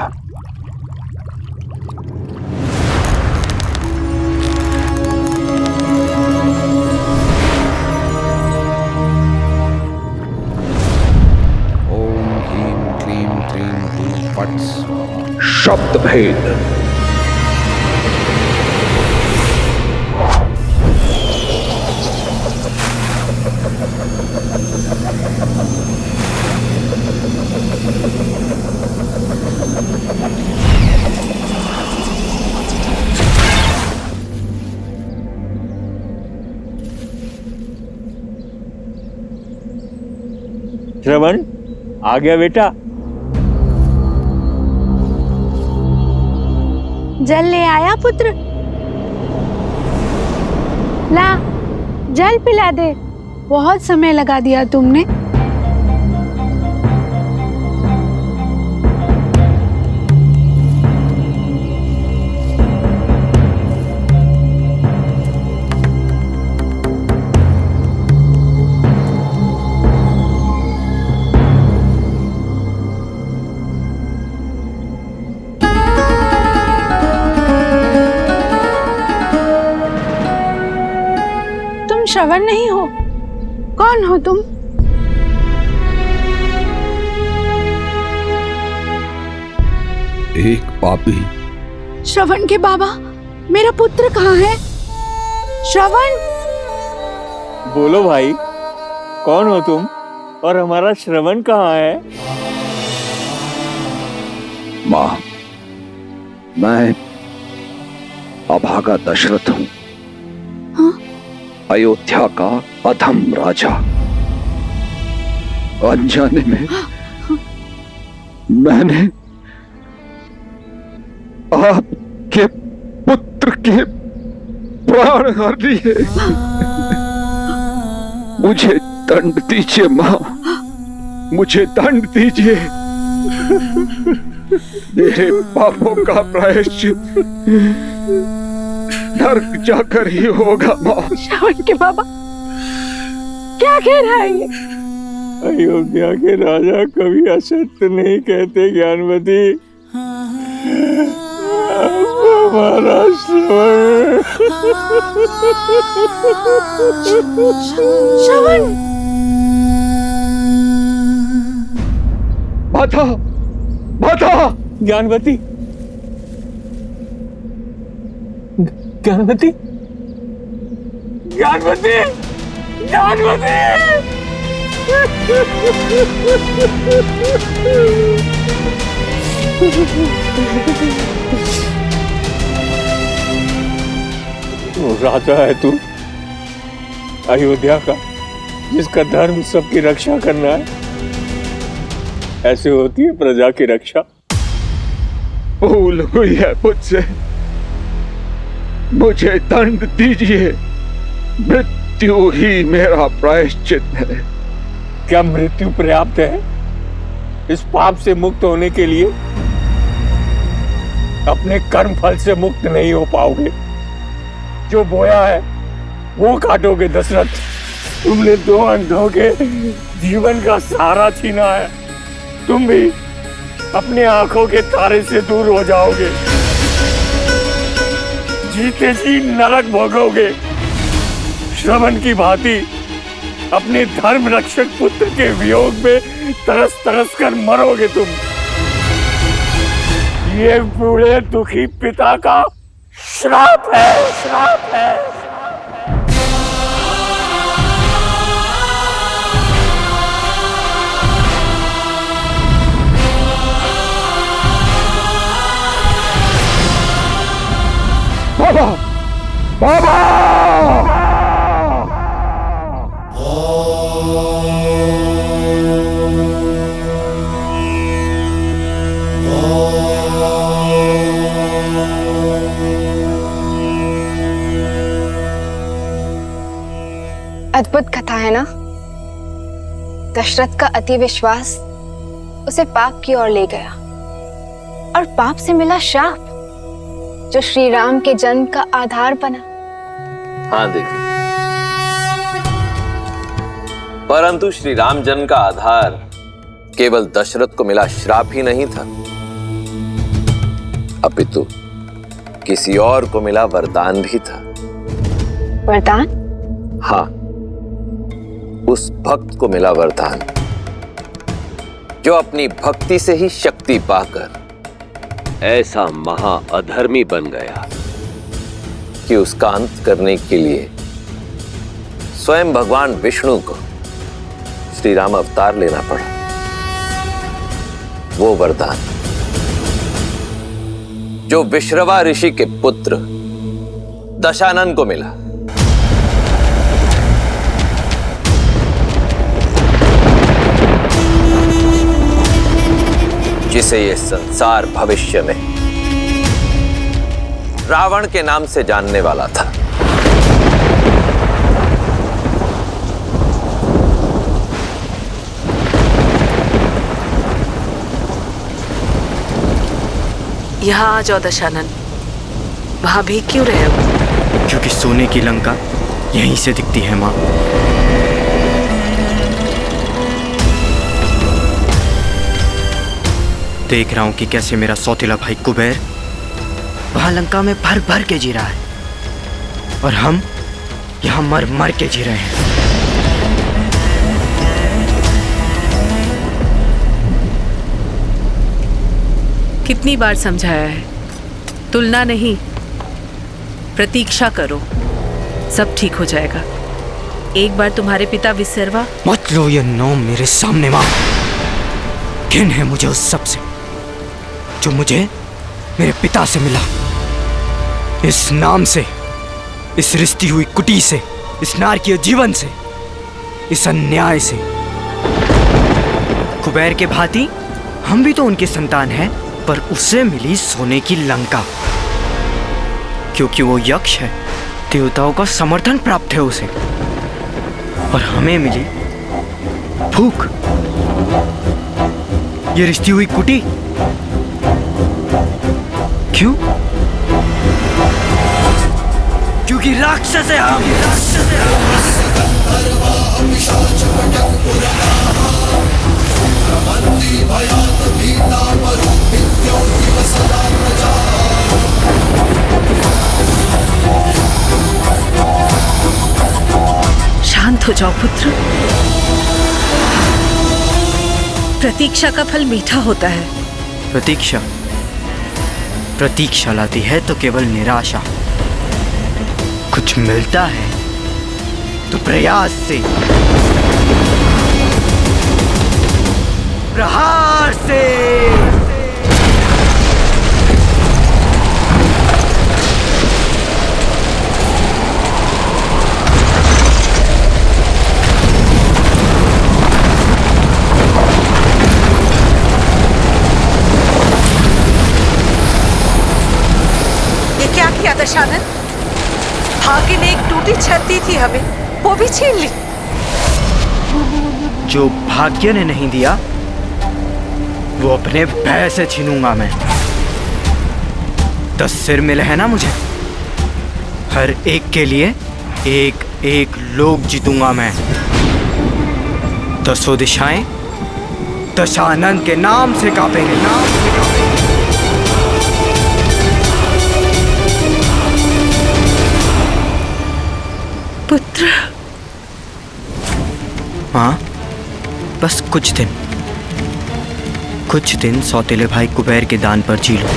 ओम ह्रीं क्लीं क्रीं हूं फट् शब्द भेद। श्रवण, आ गया बेटा? जल ले आया पुत्र? ला, जल पिला दे। बहुत समय लगा दिया तुमने। श्रवण नहीं हो? कौन हो तुम? एक पापी। श्रवण के बाबा, मेरा पुत्र कहाँ है? श्रवण! बोलो भाई, कौन हो तुम और हमारा श्रवण कहाँ है? माँ, मैं अभागा दशरथ हूँ। अयोध्या का अधम राजा। अनजाने में मैंने आपके पुत्र के प्राण हर लिए। मुझे दंड दीजिए माँ, मुझे दंड दीजिए। मेरे पापों का प्रायश्चित नर्क जाकर ही होगा माँ। श्रवण के बाबा, क्या कह रहा है ये? अयोध्या के राजा कभी असत्य नहीं कहते ज्ञानवती। तुम्हारा श्रवण। माता, माता, ज्ञानवती, ज्ञानवती, ज्ञानवती, ज्ञानवती। वो राजा है तू, अयोध्या का, जिसका धर्म सबकी रक्षा करना है। ऐसे होती है प्रजा की रक्षा। भूल हुई है मुझसे, मुझे दंड दीजिए, मृत्यु ही मेरा प्रायश्चित है। क्या मृत्यु पर्याप्त है इस पाप से मुक्त होने के लिए? अपने कर्म फल से मुक्त नहीं हो पाओगे। जो बोया है वो काटोगे दशरथ। तुमने दो अंधों के जीवन का सहारा छीना है। तुम भी अपने आंखों के तारे से दूर हो जाओगे। जीते जी नरक भोगोगे। श्रवण की भांति अपने धर्म रक्षक पुत्र के वियोग में तरस तरस कर मरोगे तुम। ये बूढ़े दुखी पिता का श्राप है, श्राप है। बाबा, बाबा, अद्भुत कथा है ना। दशरथ का अति विश्वास उसे पाप की ओर ले गया और पाप से मिला श्राप जो श्री राम के जन्म का आधार बना। हाँ देवी, परंतु श्री राम जन्म का आधार केवल दशरथ को मिला श्राप ही नहीं था, अपितु किसी और को मिला वरदान भी था। वरदान? हाँ, उस भक्त को मिला वरदान जो अपनी भक्ति से ही शक्ति पाकर ऐसा महाअधर्मी बन गया कि उसका अंत करने के लिए स्वयं भगवान विष्णु को श्री राम अवतार लेना पड़ा। वो वरदान जो विश्रवा ऋषि के पुत्र दशानन को मिला। जिसे ये संसार भविष्य में रावण के नाम से जानने वाला था। यहाँ आ जाओ दशानन, वहां भी क्यों रहे हो? क्योंकि सोने की लंका यहीं से दिखती है माँ। देख रहा हूं कि कैसे मेरा सौतेला भाई कुबेर वहां लंका में भर भर के जी रहा है और हम यहां मर मर के जी रहे हैं। कितनी बार समझाया है, तुलना नहीं, प्रतीक्षा करो, सब ठीक हो जाएगा। एक बार तुम्हारे पिता विसर्वा। मत लो ये नाम मेरे सामने माँ। घिन है मुझे उस सब से जो मुझे मेरे पिता से मिला। इस नाम से, इस रिश्ती हुई कुटी से, इस नारकीय जीवन से, इस अन्याय से। कुबेर के भांति हम भी तो उनके संतान हैं, पर उसे मिली सोने की लंका क्योंकि वो यक्ष है। देवताओं का समर्थन प्राप्त है उसे, और हमें मिली भूख। ये रिश्ती हुई कुटी क्यों? क्योंकि राक्षस है हम। हो जाओ पुत्र। प्रतीक्षा का फल मीठा होता है। प्रतीक्षा प्रतीक्षा लाती है तो केवल निराशा। कुछ मिलता है तो प्रयास से, प्रहार से। ये क्या किया दशानन? भाग्य ने एक टूटी छत दी थी हमें, वो भी छीन ली। जो भाग्य ने नहीं दिया वो अपने भय से छीनूंगा मैं। 10 सिर मिले हैं ना मुझे, हर एक के लिए एक एक लोक जीतूंगा मैं। 10 दिशाएं दशानन के नाम से कांपेंगे, नाम से कांपेंगे। पुत्र। हाँ, बस कुछ दिन सौतेले भाई कुबेर के दान पर जी लो।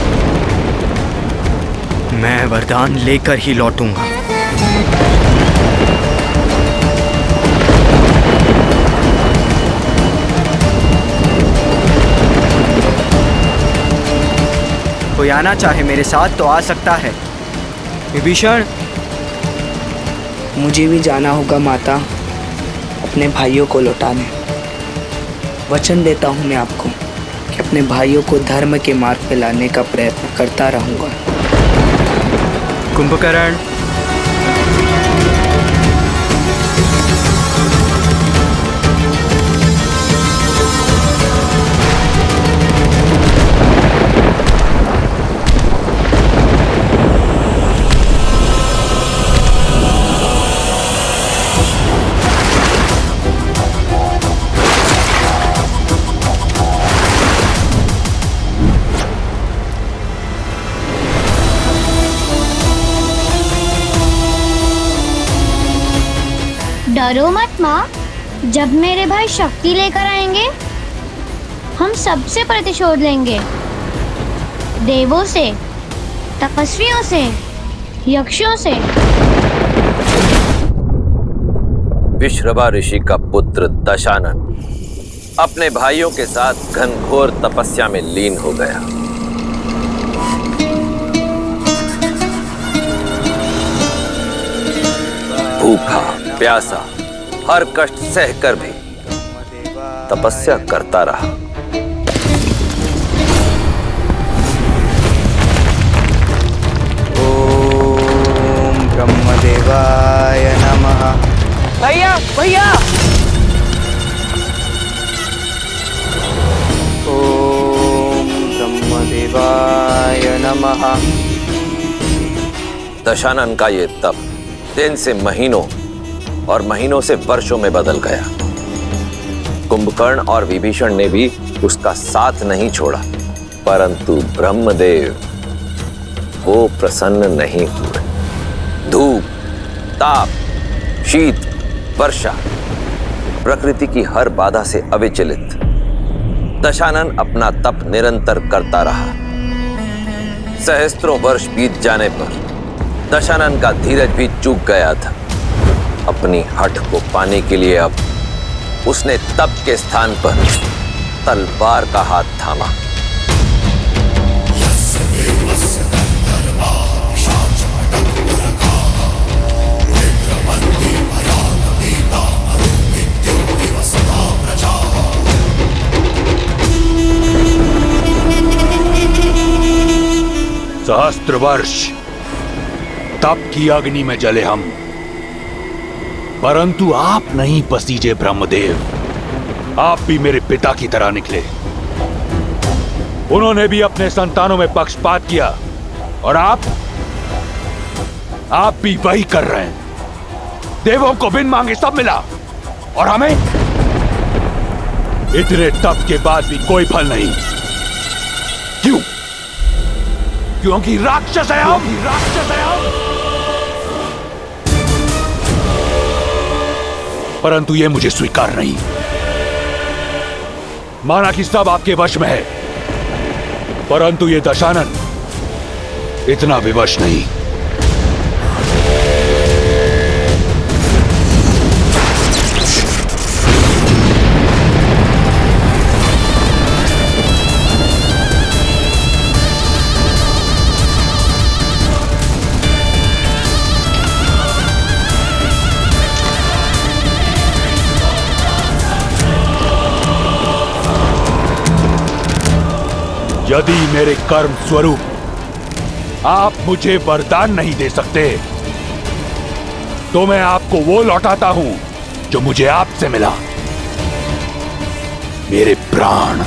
मैं वरदान लेकर ही लौटूंगा। कोई आना चाहे मेरे साथ तो आ सकता है। विभीषण, मुझे भी जाना होगा माता, अपने भाइयों को लौटाने। वचन देता हूँ मैं आपको कि अपने भाइयों को धर्म के मार्ग पे लाने का प्रयत्न करता रहूंगा। कुंभकर्ण, डरो मत माँ, जब मेरे भाई शक्ति लेकर आएंगे हम सबसे प्रतिशोध लेंगे। देवों से, तपस्वियों से, यक्षों से। विश्रवा ऋषि का पुत्र दशानन अपने भाइयों के साथ घनघोर तपस्या में लीन हो गया। भूखा प्यासा हर कष्ट सहकर भी तपस्या करता रहा। ओम ब्रह्मदेवाय नमः। भैया भैया, ओम ब्रह्मदेवाय नमः। दशानन का ये तप दिन से महीनों और महीनों से वर्षों में बदल गया। कुंभकर्ण और विभीषण ने भी उसका साथ नहीं छोड़ा, परंतु ब्रह्मदेव वो प्रसन्न नहीं हुए। धूप, ताप, शीत, वर्षा, प्रकृति की हर बाधा से अविचलित दशानन अपना तप निरंतर करता रहा। सहस्त्रों वर्ष बीत जाने पर दशानन का धीरज भी चूक गया था। अपनी हठ को पाने के लिए अब उसने तप के स्थान पर तलवार का हाथ थामा। सहस्त्र वर्ष तप की अग्नि में जले हम, परंतु आप नहीं पसीजे ब्रह्मदेव। आप भी मेरे पिता की तरह निकले। उन्होंने भी अपने संतानों में पक्षपात किया और आप भी वही कर रहे हैं। देवों को बिन मांगे सब मिला और हमें इतने तप के बाद भी कोई फल नहीं। क्यों? क्योंकि राक्षस है हम। परंतु ये मुझे स्वीकार नहीं। माना कि सब आपके वश में है, परंतु ये दशानन इतना विवश नहीं। यदि मेरे कर्म स्वरूप आप मुझे वरदान नहीं दे सकते, तो मैं आपको वो लौटाता हूं जो मुझे आपसे मिला, मेरे प्राण।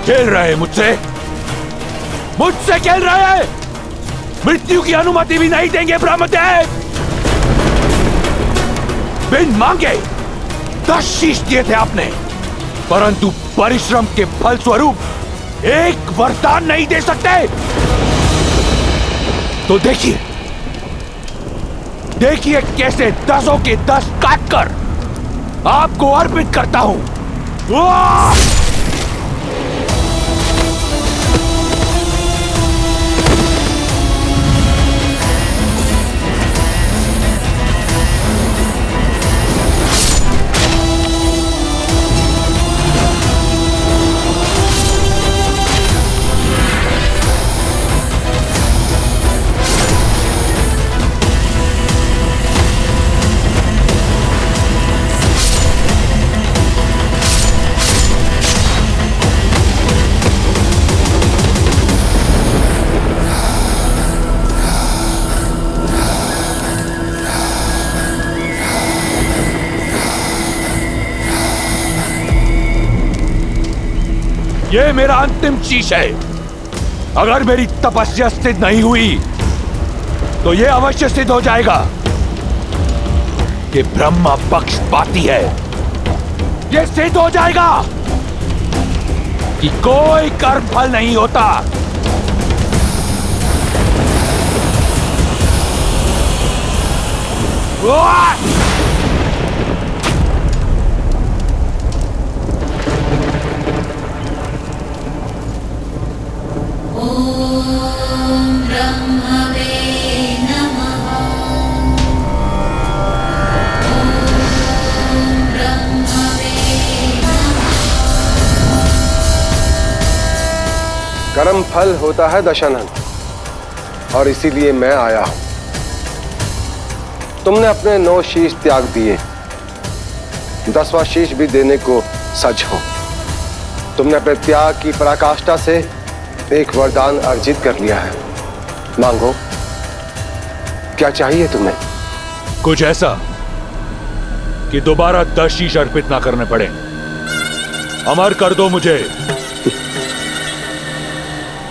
खेल रहे मुझसे खेल रहे। मृत्यु की अनुमति भी नहीं देंगे ब्रह्मदेव। बिन मांगे 10 शीश दिए थे आपने, परंतु परिश्रम के फल स्वरूप एक वरदान नहीं दे सकते। तो देखिए कैसे 10 के 10 काटकर आपको अर्पित करता हूं। ये मेरा अंतिम शीश है। अगर मेरी तपस्या सिद्ध नहीं हुई तो ये अवश्य सिद्ध हो जाएगा कि ब्रह्मा पक्षपाती है। ये सिद्ध हो जाएगा कि कोई कर्म फल नहीं होता। कर्म फल होता है दशानन, और इसीलिए मैं आया हूं। तुमने अपने 9 शीश त्याग दिए, 10वां शीश भी देने को सज हो। तुमने अपने त्याग की पराकाष्ठा से एक वरदान अर्जित कर लिया है। मांगो, क्या चाहिए तुम्हें? कुछ ऐसा कि दोबारा 10 शीश अर्पित ना करने पड़े। अमर कर दो मुझे।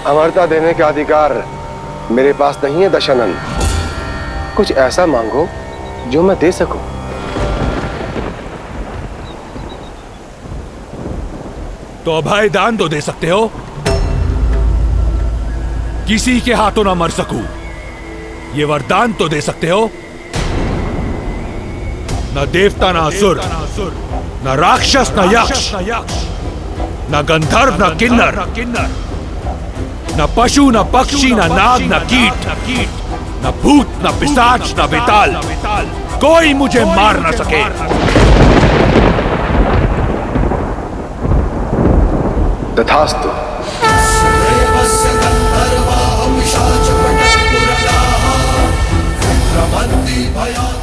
अमरता देने का अधिकार मेरे पास नहीं है दशानन। कुछ ऐसा मांगो जो मैं दे सकूं। तो अभय दान तो दे सकते हो। किसी के हाथों ना मर सकूं, ये वरदान तो दे सकते हो। न देवता न असुर, न राक्षस न यक्ष, न गंधर्व न किन्नर, न पशु न पक्षी न नाग न कीट, न भूत न पिशाच न बेताल, कोई मुझे मार न सके। तथास्तु।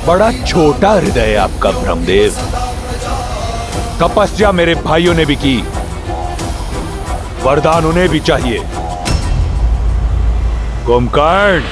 बड़ा छोटा हृदय है आपका ब्रह्मदेव। तपस्या मेरे भाइयों ने भी की, वरदान उन्हें भी चाहिए। कुंभकर्ण,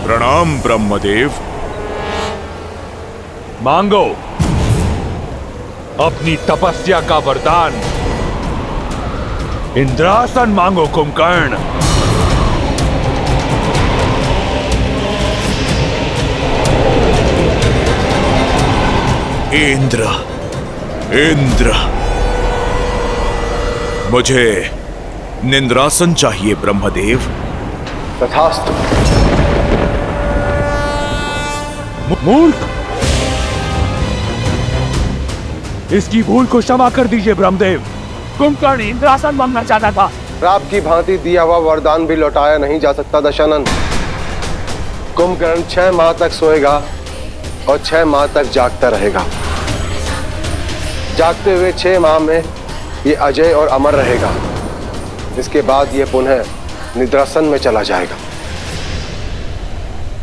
प्रणाम ब्रह्मदेव। मांगो अपनी तपस्या का वरदान। इंद्रासन मांगो कुंभकर्ण। इंद्र, इंद्र, मुझे निंद्रासन चाहिए ब्रह्मदेव। तथास्तु। मूर्ख, इसकी भूल को क्षमा कर दीजिए ब्रह्मदेव। कुंभकर्ण इंद्रासन मांगना चाहता था। श्राप की भांति दिया हुआ वरदान भी लौटाया नहीं जा सकता दशानन। कुंभकर्ण 6 माह तक सोएगा और 6 माह तक जागता रहेगा। जागते हुए 6 माह में ये अजय और अमर रहेगा। इसके बाद ये पुनः निद्रासन में चला जाएगा।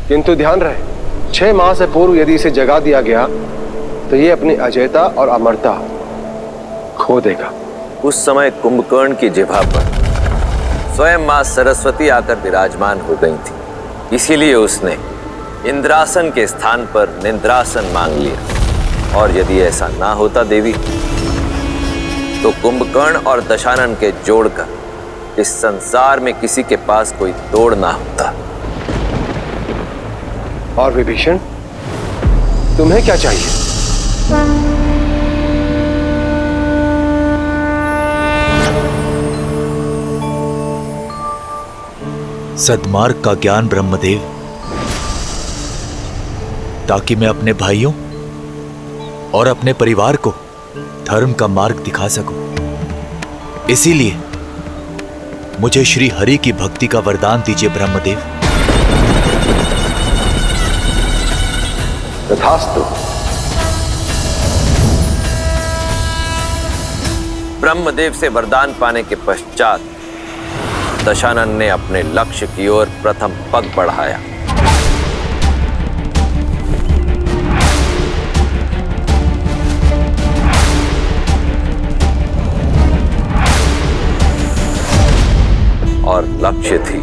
किंतु ध्यान रहे, 6 माह से पूर्व यदि इसे जगा दिया गया तो ये अपनी अजयता और अमरता खो देगा। उस समय कुंभकर्ण की जिह्वा पर स्वयं मां सरस्वती आकर विराजमान हो गई थी, इसीलिए उसने इंद्रासन के स्थान पर निंद्रासन मांग लिया। और यदि ऐसा ना होता देवी, तो कुंभकर्ण और दशानन के जोड़कर इस संसार में किसी के पास कोई तोड़ ना होता। और विभीषण, तुम्हें क्या चाहिए? सद्मार्ग का ज्ञान ब्रह्मदेव, ताकि मैं अपने भाइयों और अपने परिवार को धर्म का मार्ग दिखा सकूं। इसीलिए मुझे श्री हरि की भक्ति का वरदान दीजिए ब्रह्मदेव। तथास्तु। ब्रह्मदेव से वरदान पाने के पश्चात दशानन ने अपने लक्ष्य की ओर प्रथम पग बढ़ाया। और लक्ष्य थी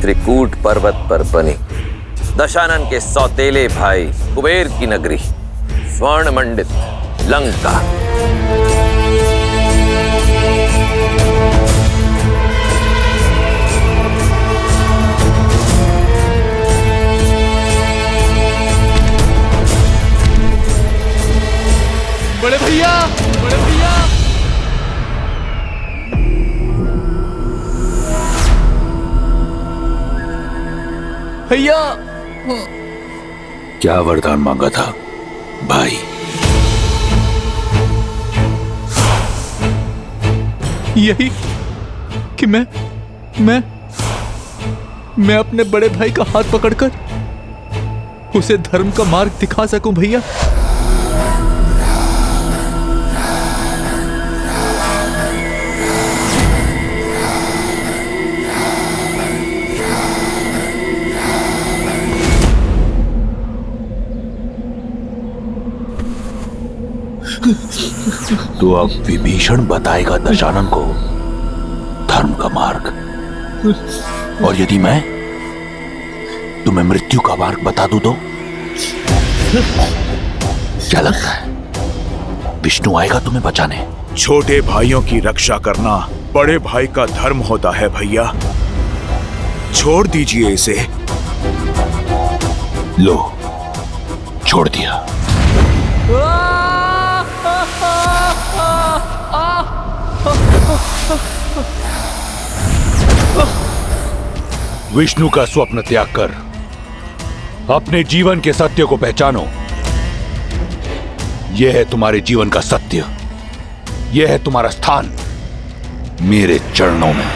त्रिकूट पर्वत पर बनी दशानन के सौतेले भाई कुबेर की नगरी स्वर्ण मंडित लंका। बड़े भैया, बड़े भैया, भैया। क्या वरदान मांगा था भाई? यही कि मैं अपने बड़े भाई का हाथ पकड़कर उसे धर्म का मार्ग दिखा सकूं भैया। तो अब विभीषण बताएगा दशानन को धर्म का मार्ग, और यदि मैं तुम्हें मृत्यु का मार्ग बता दूं तो क्या लगता है विष्णु आएगा तुम्हें बचाने? छोटे भाइयों की रक्षा करना बड़े भाई का धर्म होता है भैया। छोड़ दीजिए इसे। लो, छोड़ दिया। विष्णु का स्वप्न त्याग कर अपने जीवन के सत्य को पहचानो। यह है तुम्हारे जीवन का सत्य, यह है तुम्हारा स्थान मेरे चरणों में।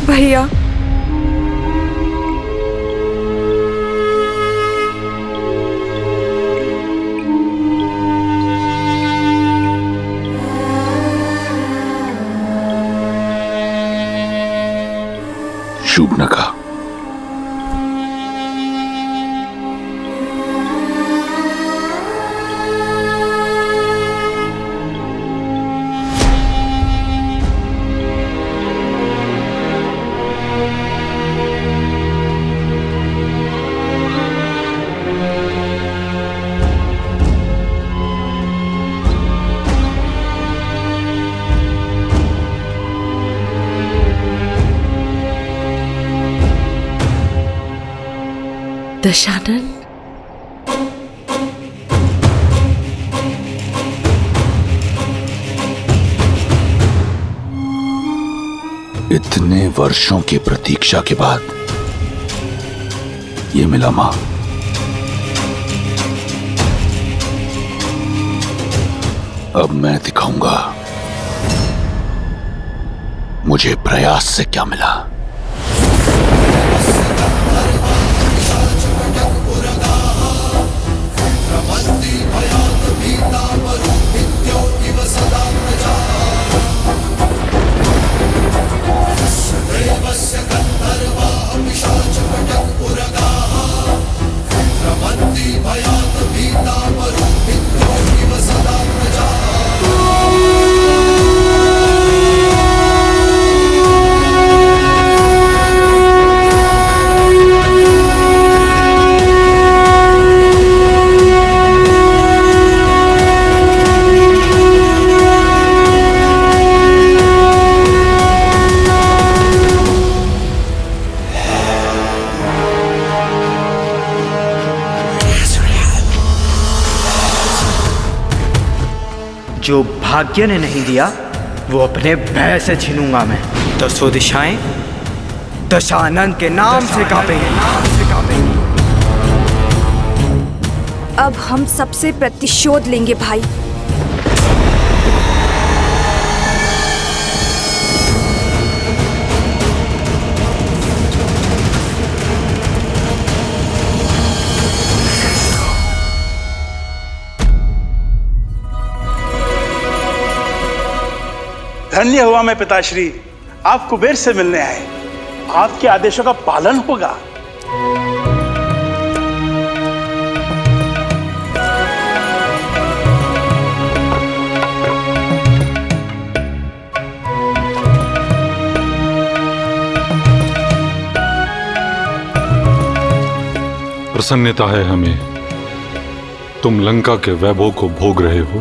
भैया, शूर्पणखा, दशानन, इतने वर्षों की प्रतीक्षा के बाद ये मिला मां। अब मैं दिखाऊंगा मुझे प्रयास से क्या मिला। जो भाग्य ने नहीं दिया वो अपने भय से छीनूंगा मैं। दसों दिशाएं दशानन के नाम से कांपेंगी। अब हम सबसे प्रतिशोध लेंगे भाई। धन्य हुआ मैं पिताश्री, आप कुबेर से मिलने आए। आपके आदेशों का पालन होगा। प्रसन्नता है हमें, तुम लंका के वैभव को भोग रहे हो,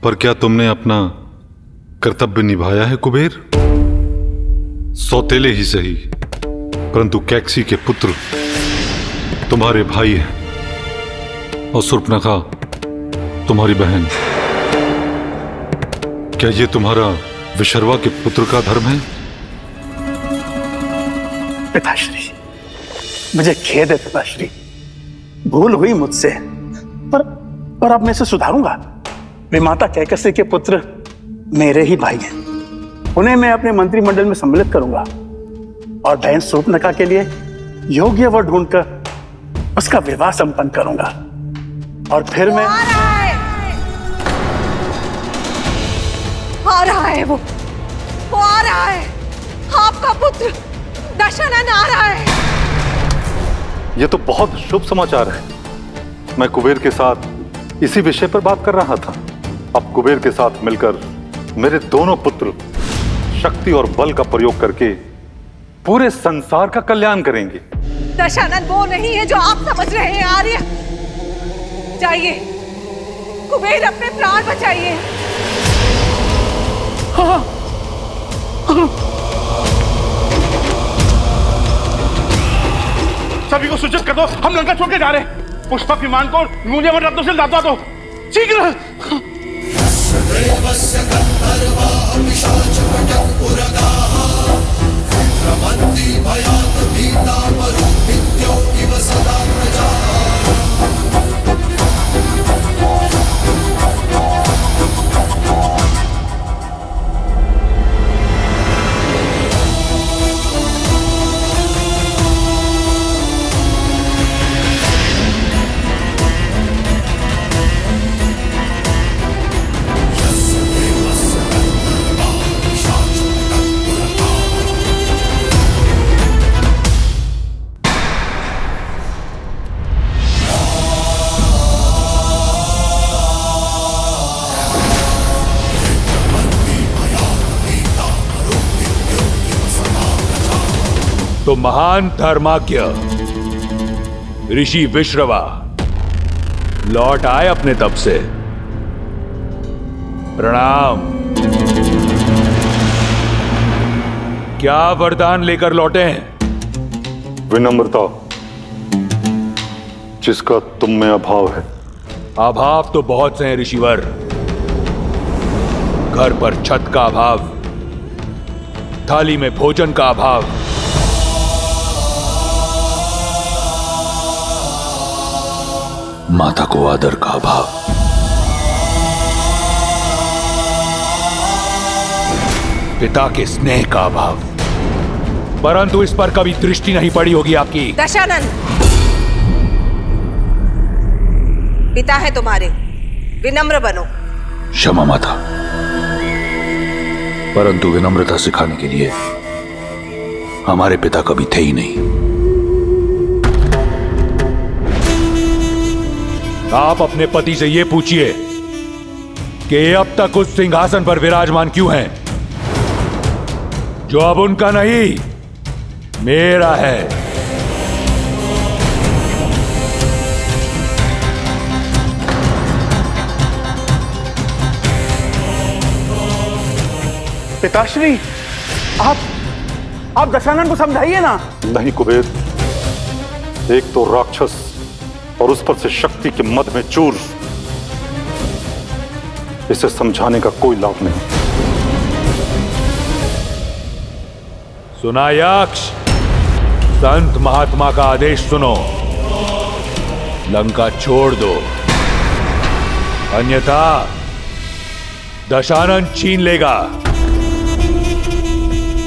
पर क्या तुमने अपना कर्तव्य निभाया है कुबेर? सौतेले ही सही, परंतु कैकसी के पुत्र तुम्हारे भाई हैं और शूर्पणखा तुम्हारी बहन। क्या ये तुम्हारा विशर्वा के पुत्र का धर्म है? पिताश्री, मुझे खेद है पिताश्री, भूल हुई मुझसे, पर अब मैं इसे सुधारूंगा। वे माता कैकसी के पुत्र मेरे ही भाई हैं। उन्हें मैं अपने मंत्रिमंडल में सम्मिलित करूंगा और बहन शूर्पणखा के लिए योग्य वर ढूंढकर उसका विवाह संपन्न करूंगा। और फिर मैं आ रहा है वो आ रहा है, आपका पुत्र दशानन आ रहा है। यह तो बहुत शुभ समाचार है। मैं कुबेर के साथ इसी विषय पर बात कर रहा था। अब कुबेर के साथ मिलकर मेरे दोनों पुत्र शक्ति और बल का प्रयोग करके पूरे संसार का कल्याण करेंगे। दशानन वो नहीं है जो आप समझ रहे हैं आर्य। जाइए, कुबेर अपने प्राण बचाइए। सभी को सूचित कर दो, हम लंका छोड़ के जा रहे हैं। पुष्पक विमान को मूल्यवान रत्नों से लादवा दो, शीघ्र। तो महान धर्माज्ञ ऋषि विश्रवा लौट आए अपने तप से। प्रणाम। क्या वरदान लेकर लौटे हैं? विनम्रता, जिसका तुम में अभाव है। अभाव तो बहुत से हैं ऋषिवर। घर पर छत का अभाव, थाली में भोजन का अभाव, माता को आदर का अभाव, पिता के स्नेह का अभाव, परंतु इस पर कभी दृष्टि नहीं पड़ी होगी आपकी। दशानन, पिता है तुम्हारे, विनम्र बनो। क्षमा माता, परंतु विनम्रता सिखाने के लिए हमारे पिता कभी थे ही नहीं। आप अपने पति से यह पूछिए कि अब तक उस सिंहासन पर विराजमान क्यों हैं, जो अब उनका नहीं मेरा है। पिताश्री, आप दशानन को समझाइए ना। नहीं कुबेर, एक तो राक्षस और उस पर से शक्ति के मद में चूर, इसे समझाने का कोई लाभ नहीं। सुना यक्ष, संत महात्मा का आदेश सुनो, लंका छोड़ दो, अन्यथा दशानन छीन लेगा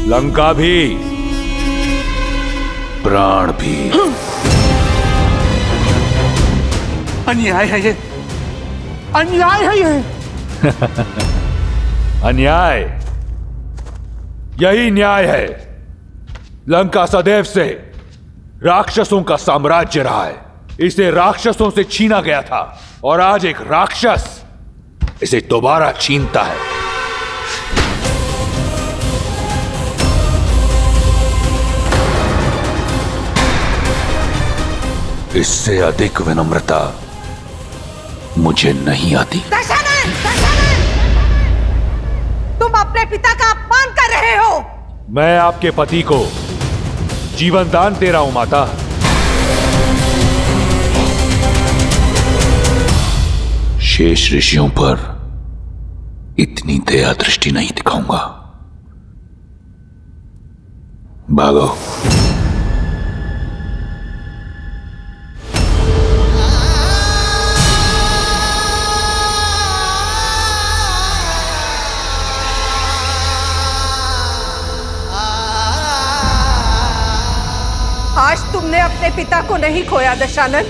लंका भी, प्राण भी। अन्याय है ये, अन्याय है ये। अन्याय? यही न्याय है। लंका सदैव से राक्षसों का साम्राज्य रहा है। इसे राक्षसों से छीना गया था और आज एक राक्षस इसे दोबारा छीनता है। इससे अधिक विनम्रता मुझे नहीं आती। दशानन, दशानन! तुम अपने पिता का अपमान कर रहे हो। मैं आपके पति को जीवन दान दे रहा हूं माता। शेष ऋषियों पर इतनी दया दृष्टि नहीं दिखाऊंगा। भागो। आज तुमने अपने पिता को नहीं खोया दशानन,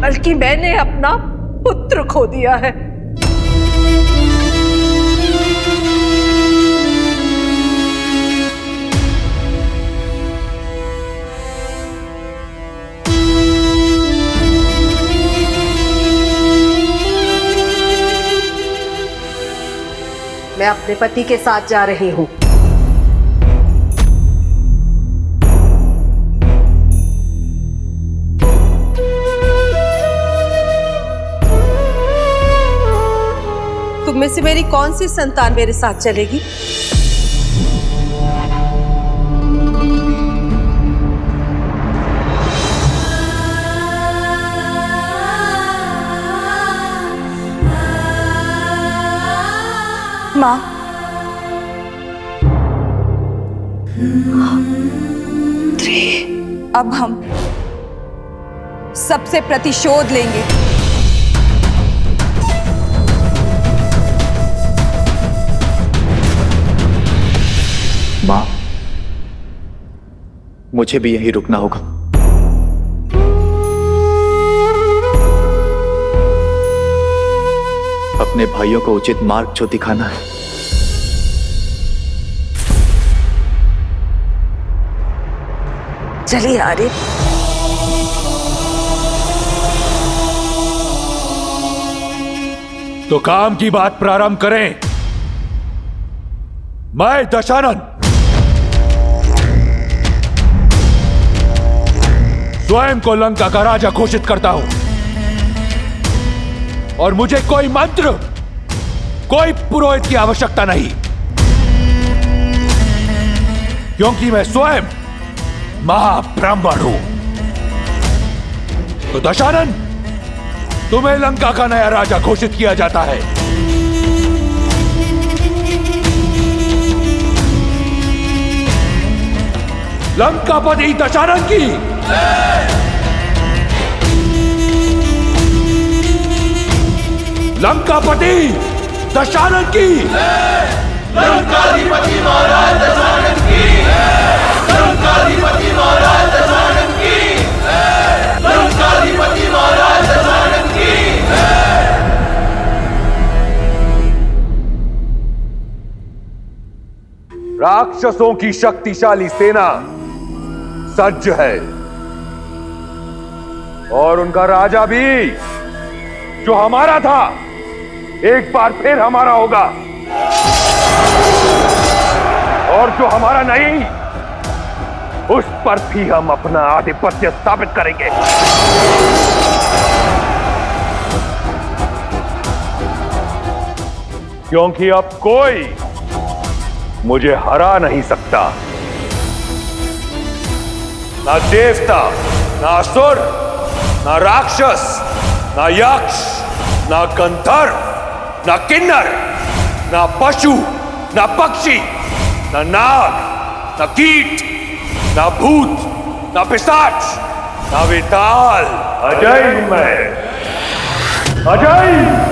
बल्कि मैंने अपना पुत्र खो दिया है। मैं अपने पति के साथ जा रही हूं। तुम में से मेरी कौन सी संतान मेरे साथ चलेगी? माँ, अब हम सबसे प्रतिशोध लेंगे। माँ, मुझे भी यहीं रुकना होगा। अपने भाइयों को उचित मार्ग जो दिखाना है। चलिए आर्य। तो काम की बात प्रारंभ करें। मैं दशानन स्वयं को लंका का राजा घोषित करता हूं और मुझे कोई मंत्र, कोई पुरोहित की आवश्यकता नहीं, क्योंकि मैं स्वयं महाब्राह्मण हूं। तो दशानन, तुम्हें लंका का नया राजा घोषित किया जाता है। लंकापति दशानन की लंकापति दशानन की लंकाधिपति महाराज दशानन की लंकाधिपति महाराज दशानन की लंकाधिपति महाराज दशानन की। राक्षसों की शक्तिशाली सेना सज्ज है और उनका राजा भी, जो हमारा था, एक बार फिर हमारा होगा, और जो हमारा नहीं, उस पर भी हम अपना आधिपत्य स्थापित करेंगे। क्योंकि अब कोई मुझे हरा नहीं सकता। ना देवता, ना असुर, ना राक्षस, ना यक्ष, ना गंधर्व, ना किन्नर, ना पशु, ना पक्षी, ना नाग, ना कीट, ना भूत, ना पिशाच, ना विताल। अजय मैं, अजय।